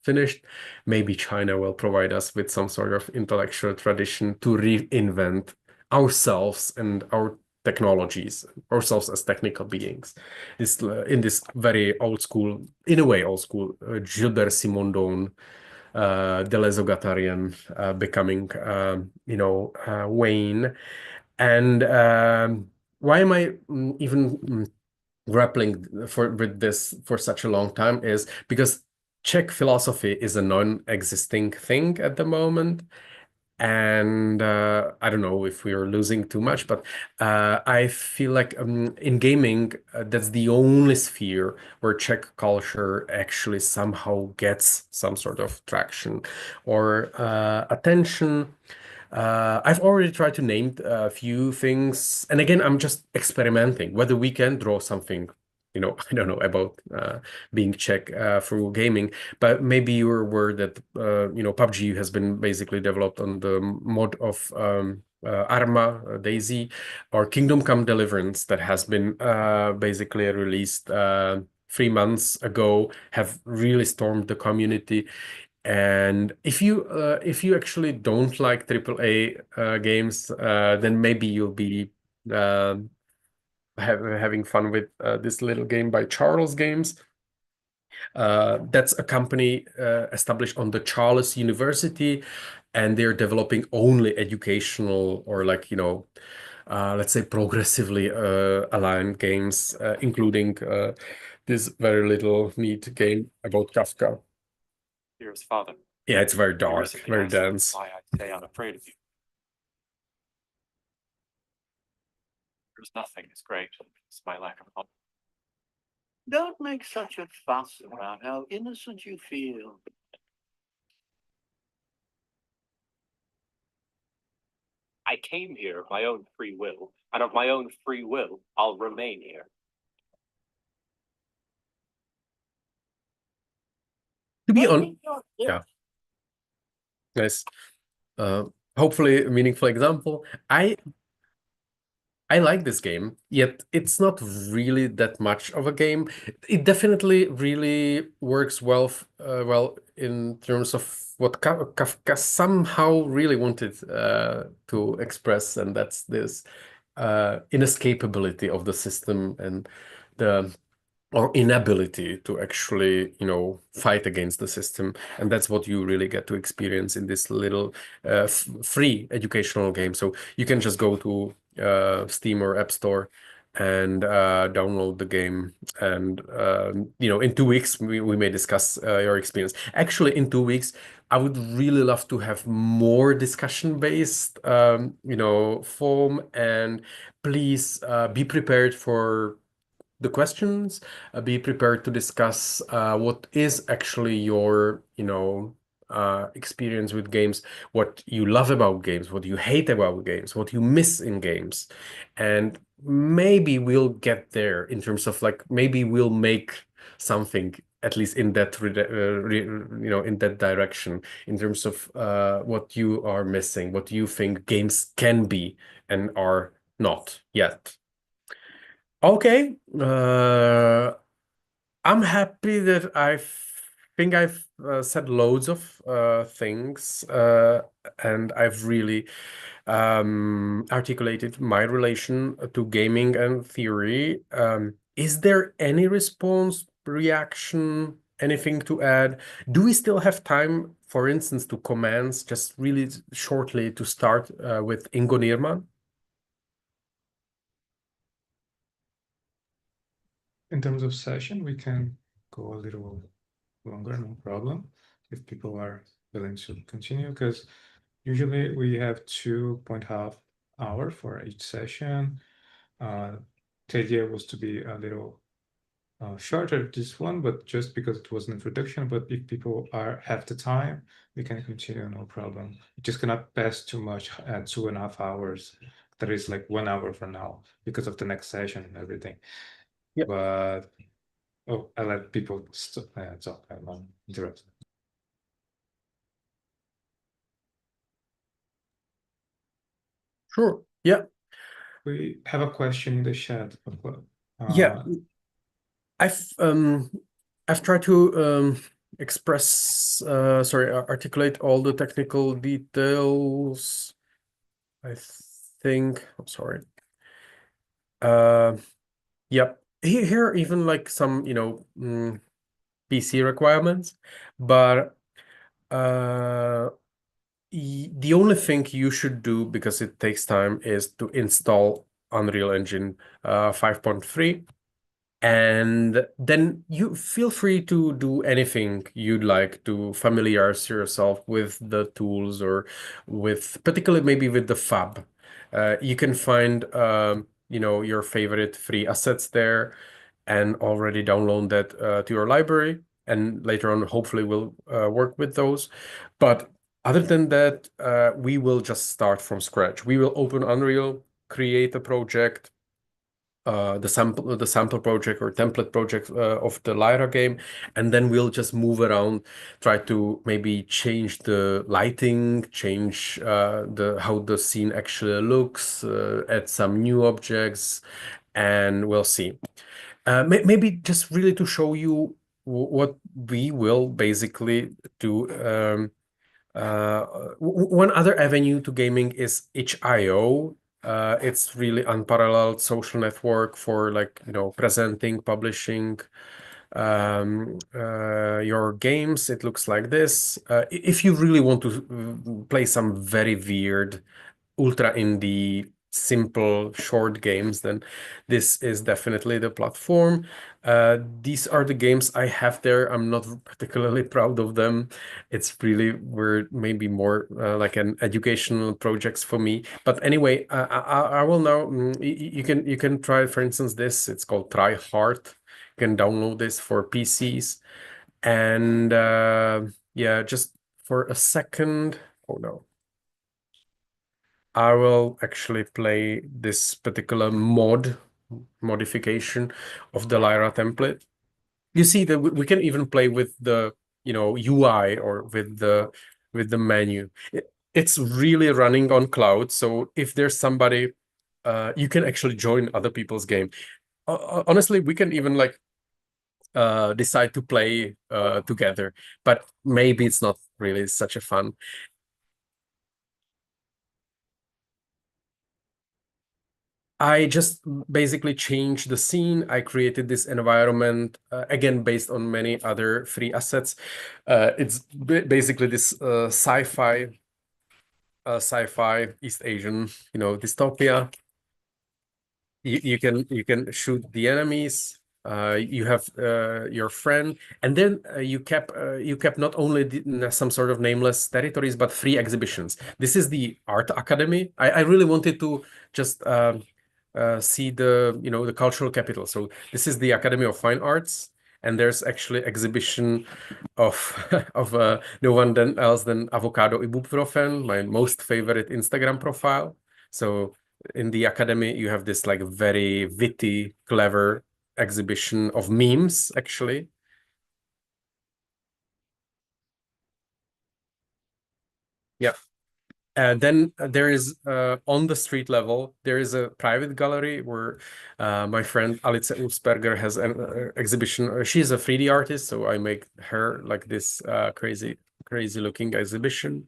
Speaker 2: finished. Maybe China will provide us with some sort of intellectual tradition to reinvent ourselves and our technologies, ourselves as technical beings. This in this very old school, in a way old school, Gilbert Simondon, Deleuze-Guattarian becoming, you know, Wayne. And why am I even grappling with this for such a long time is because Czech philosophy is a non-existing thing at the moment. And I don't know if we are losing too much, but I feel like in gaming, that's the only sphere where Czech culture actually somehow gets some sort of traction or attention. I've already tried to name a few things. And again, I'm just experimenting whether we can draw something, you know, I don't know about being Czech through gaming, but maybe you're aware that, you know, PUBG has been basically developed on the mod of Arma, DayZ, or Kingdom Come Deliverance that has been basically released 3 months ago, have really stormed the community. And if you actually don't like AAA games, then maybe you'll be having fun with this little game by Charles Games. That's a company established on the Charles University, and they're developing only educational or like, you know, let's say progressively aligned games, including this very little neat game about Kafka.
Speaker 7: Dearest father.
Speaker 2: Yeah, it's very dark,
Speaker 7: recently
Speaker 2: very
Speaker 7: asked
Speaker 2: dense.
Speaker 7: why I say I'm afraid of you. There's nothing. It's great. It's my lack of confidence. Don't make such a fuss about how innocent you feel. I came here of my own free will, and of my own free will, I'll remain here.
Speaker 2: To be on, yeah, nice. Hopefully a meaningful example. I like this game, yet it's not really that much of a game. It definitely really works well, well in terms of what Kafka somehow really wanted to express, and that's this inescapability of the system and the or inability to actually, fight against the system. And that's what you really get to experience in this little free educational game. So you can just go to Steam or App Store and download the game. And, in 2 weeks, we may discuss your experience. Actually, in 2 weeks, I would really love to have more discussion-based, form. And please be prepared for the questions, be prepared to discuss what is actually your, experience with games, what you love about games, what you hate about games, what you miss in games. And maybe we'll get there in terms of maybe we'll make something at least in that, in that direction, in terms of what you are missing, what you think games can be and are not yet. Okay, I'm happy that I think I've said loads of things, and I've really articulated my relation to gaming and theory. Is there any response, reaction, anything to add? Do we still have time, for instance, to comments, just really shortly to start with Ingo Nierman?
Speaker 1: In terms of session, we can go a little longer, no problem, if people are willing to continue, because usually we have 2.5 hours for each session. The idea was to be a little shorter this one, but just because it was an introduction. But if people have the time, we can continue, no problem. You just cannot pass too much at 2.5 hours. That is like 1 hour from now because of the next session and everything.
Speaker 2: Yep.
Speaker 1: But I let people talk. I'm interrupted.
Speaker 2: Sure. Yeah.
Speaker 1: We have a question in the chat.
Speaker 2: Yeah. I've tried to articulate all the technical details. I think. I'm sorry. Yep. Here are even like some, PC requirements, but the only thing you should do, because it takes time, is to install Unreal Engine 5.3. And then you feel free to do anything you'd like to familiarize yourself with the tools, or particularly maybe with the fab. You can find, your favorite free assets there and already download that to your library. And later on, hopefully we'll work with those. But other than that, we will just start from scratch. We will open Unreal, create a project, the sample project or template project of the Lyra game, and then we'll just move around, try to maybe change the lighting, change how the scene actually looks, add some new objects, and we'll see. Maybe just really to show you what we will basically do. One other avenue to gaming is itch.io. It's really unparalleled social network for presenting, publishing your games. It looks like this. If you really want to play some very weird, ultra indie, simple, short games, then this is definitely the platform. These are the games I have there. I'm not particularly proud of them. It's really were maybe more like an educational projects for me. But anyway, I will now. You can try, for instance, this. It's called Try Hard. You can download this for PCs. And yeah, just for a second. Oh no. I will actually play this particular modification of the Lyra template. You see that we can even play with the UI or with the menu. It's really running on cloud. So if there's somebody, you can actually join other people's game. Honestly, we can even like decide to play together, but maybe it's not really such a fun. I just basically changed the scene. I created this environment, again, based on many other free assets. It's basically this sci-fi East Asian, dystopia. You can shoot the enemies. You have your friend, and then you kept not only some sort of nameless territories, but free exhibitions. This is the art academy. I really wanted to just see the cultural capital. So this is the Academy of Fine Arts, and there's actually exhibition of of no one else than avocado ibuprofen, my most favorite Instagram profile. So in the academy, you have this like very witty, clever exhibition of memes, actually. Yeah. Then there is on the street level, there is a private gallery where my friend Alice Ulsberger has an exhibition. She's a 3D artist, so I make her like this crazy looking exhibition.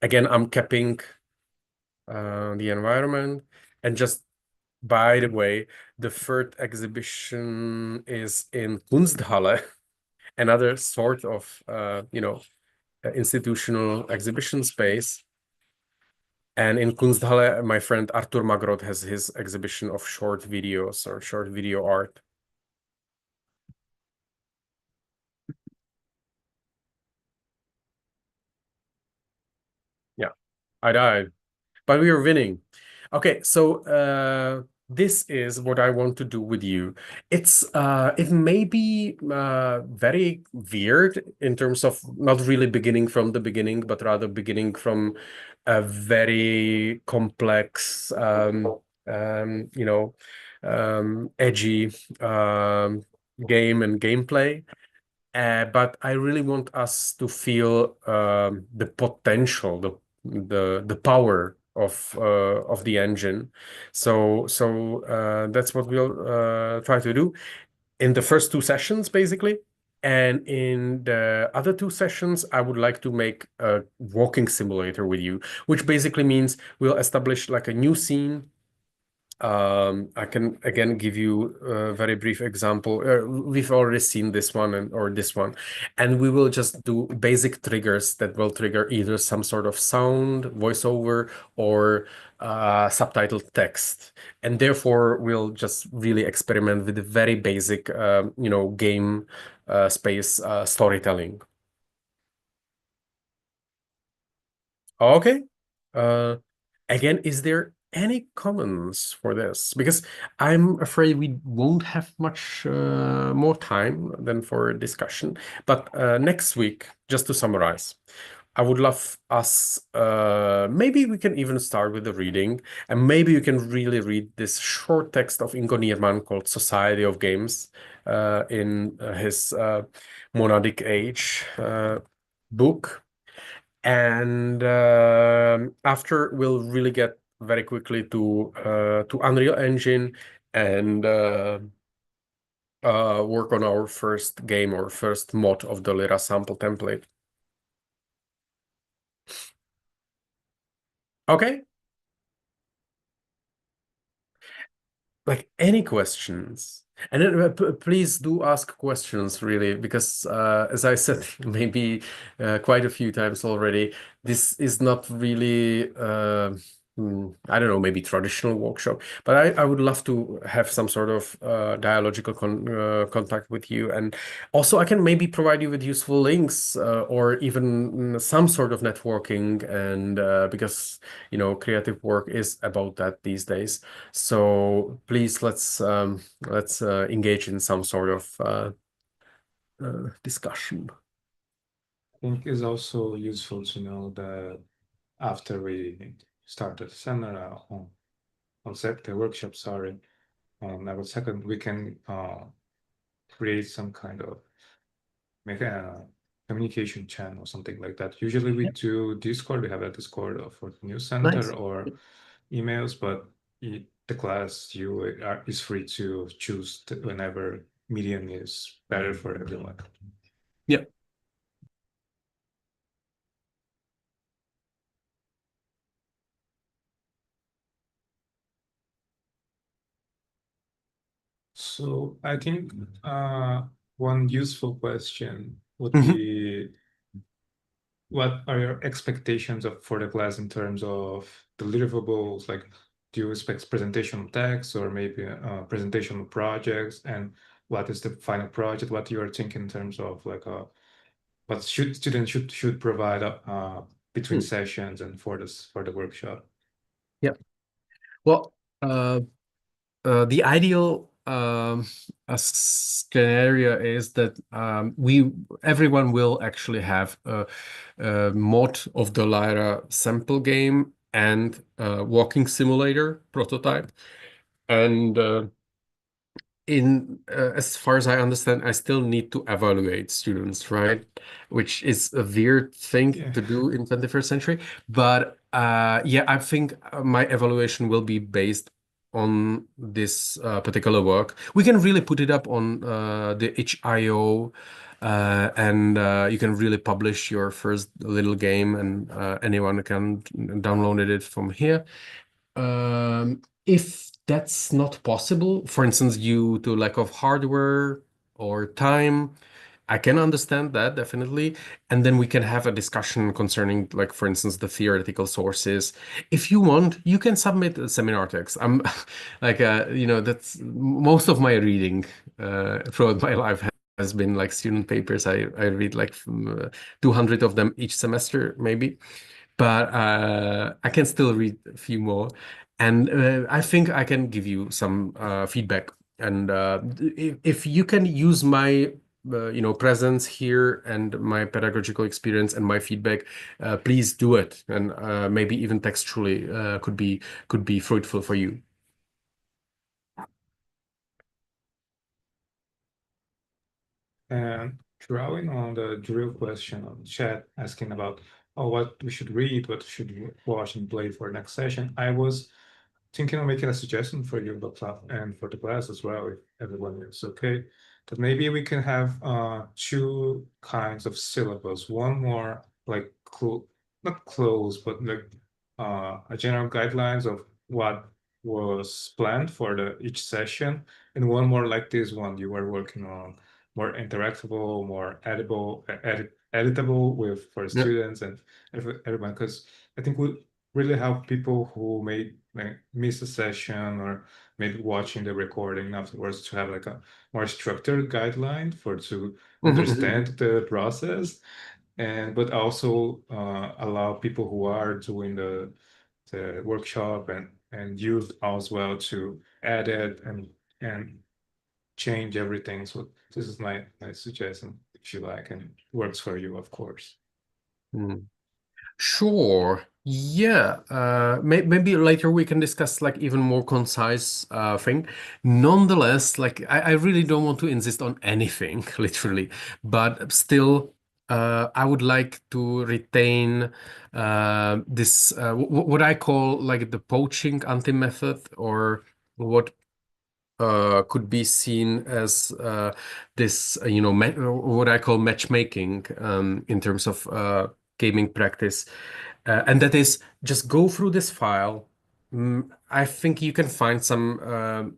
Speaker 2: Again, I'm capping the environment. And just by the way, the third exhibition is in Kunsthalle, another sort of institutional exhibition space. And in Kunsthalle, my friend Artur Magrod has his exhibition of short videos or short video art. Yeah, I died, but we are winning. Okay, so this is what I want to do with you. It may be very weird in terms of not really beginning from the beginning, but rather beginning from a very complex, edgy game and gameplay. But I really want us to feel the potential, the power of the engine. So that's what we'll try to do in the first 2 sessions, basically. And in the other 2 sessions, I would like to make a walking simulator with you, which basically means we'll establish like a new scene. I can again give you a very brief example. We've already seen this one or this one, and we will just do basic triggers that will trigger either some sort of sound, voiceover, or subtitled text. And therefore, we'll just really experiment with the very basic, game space storytelling. Okay. Again, is there any comments for this? Because I'm afraid we won't have much more time than for discussion. But next week, just to summarize, I would love us, maybe we can even start with the reading, and maybe you can really read this short text of Ingo Nierman called Society of Games in his Monadic Age book. And after we'll really get very quickly to Unreal Engine and work on our first game or first mod of the Lyra sample template. Okay. Like any questions? And then, please do ask questions, really, because as I said, maybe quite a few times already, this is not really I don't know, maybe traditional workshop, but I would love to have some sort of dialogical contact with you. And also I can maybe provide you with useful links or even some sort of networking. And because, you know, creative work is about that these days. So please, let's engage in some sort of discussion.
Speaker 1: I think it's also useful to know that after we start the seminar on the workshop, sorry, on our second, we can create some kind of make a communication channel or something like that. Usually we do Discord. We have a Discord for the news center
Speaker 2: Nice.
Speaker 1: or emails, but the class is free to choose whenever medium is better for everyone.
Speaker 2: Yeah.
Speaker 1: So I think one useful question would
Speaker 2: Mhm.
Speaker 1: be, what are your expectations for the class in terms of deliverables? Like, do you expect presentation text or maybe presentation projects? And what is the final project? What you are thinking in terms of like what students should provide between sessions and for the workshop?
Speaker 2: Yeah. Well, the ideal scenario is that everyone will actually have a mod of the Lyra sample game and walking simulator prototype. And as far as I understand, I still need to evaluate students, right? Which is a weird thing to do in 21st century. But yeah, I think my evaluation will be based on this particular work. We can really put it up on the itch.io, and you can really publish your first little game, and anyone can download it from here. If that's not possible, for instance, due to lack of hardware or time, I can understand that definitely. And then we can have a discussion concerning, like, for instance, the theoretical sources. If you want, you can submit a seminar text. I'm like, you know, that's most of my reading throughout my life has been like student papers. I read like 200 of them each semester, maybe. But I can still read a few more. And I think I can give you some feedback. And if you can use my you know, presence here and my pedagogical experience and my feedback, please do it. And maybe even textually could be fruitful for you.
Speaker 1: And drawing on the drill question on chat asking about what we should read, what should we watch and play for next session, I was thinking of making a suggestion for you, and for the class as well, if everyone is okay, that maybe we can have two kinds of syllabus. One more like not close, but like a general guidelines of what was planned for each session, and one more like this one you were working on, more interactable, more editable with for students and everyone, because I think we really help people who may like miss a session or maybe watching the recording afterwards to have like a more structured guideline to understand the process, and but also allow people who are doing the workshop and youth as well to edit and change everything. So this is my suggestion, if you like, and works for you, of course.
Speaker 2: Sure. Yeah. Maybe later we can discuss like even more concise thing. Nonetheless, like I really don't want to insist on anything, literally, but still, I would like to retain this what I call like the poaching anti-method, or what could be seen as this, you know, what I call matchmaking in terms of gaming practice. And that is just go through this file. I think you can find some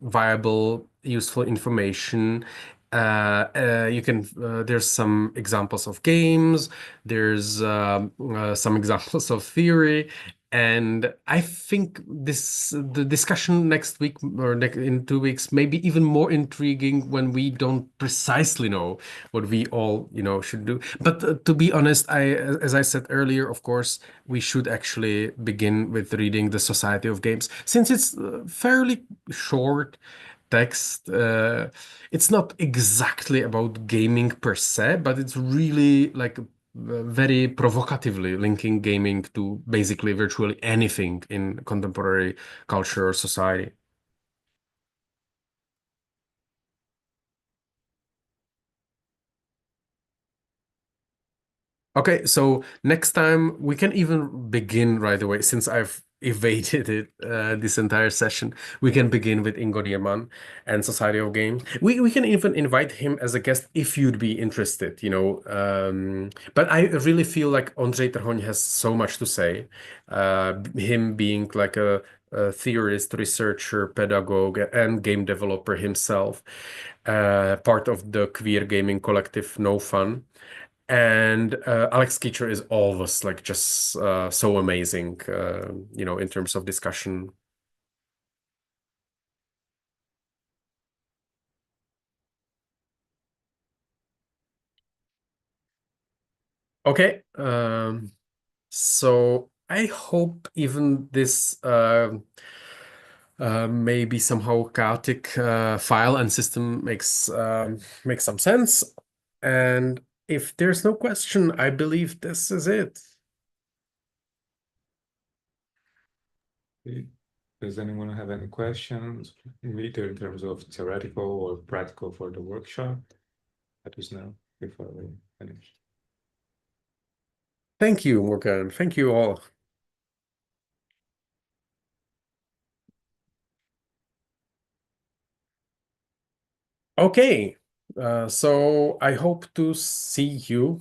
Speaker 2: viable, useful information. There's some examples of games, there's some examples of theory, And I think the discussion next week or in 2 weeks may be even more intriguing when we don't precisely know what we all, should do. But to be honest, as I said earlier, of course, we should actually begin with reading The Society of Games, since it's fairly short text. It's not exactly about gaming per se, but it's really like very provocatively linking gaming to basically virtually anything in contemporary culture or society. Okay, so next time we can even begin right away, since I've evaded it this entire session. We can begin with Ingo Dierman and Society of Games. We can even invite him as a guest if you'd be interested, But I really feel like Ondřej Trhoň has so much to say. Him being like a theorist, researcher, pedagogue, and game developer himself, part of the queer gaming collective No Fun. And Alex Keacher is always like just so amazing, in terms of discussion. Okay, so I hope even this maybe somehow chaotic file and system makes some sense. And if there's no question, I believe this is it.
Speaker 1: Does anyone have any questions, either in terms of theoretical or practical for the workshop? Let us know before we finish.
Speaker 2: Thank you, Morgan. Thank you all. Okay, so I hope to see you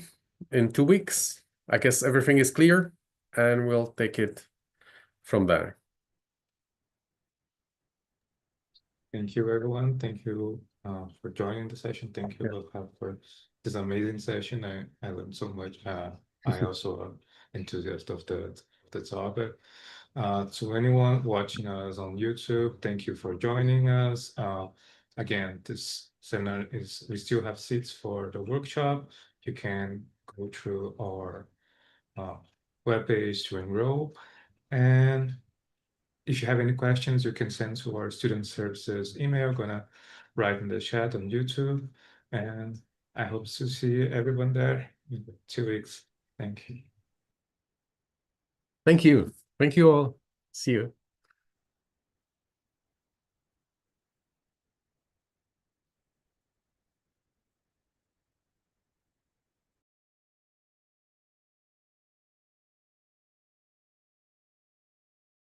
Speaker 2: in 2 weeks. I guess everything is clear, and we'll take it from there.
Speaker 1: Thank you, everyone. Thank you for joining the session. Thank you, Václav, for this amazing session. I learned so much. I also am enthusiast of the topic. To anyone watching us on YouTube, thank you for joining us. Again, this seminar we still have seats for the workshop. You can go through our webpage to enroll. And if you have any questions, you can send to our student services email. I'm gonna write in the chat on YouTube. And I hope to see everyone there in 2 weeks. Thank you.
Speaker 2: Thank you. Thank you all. See you.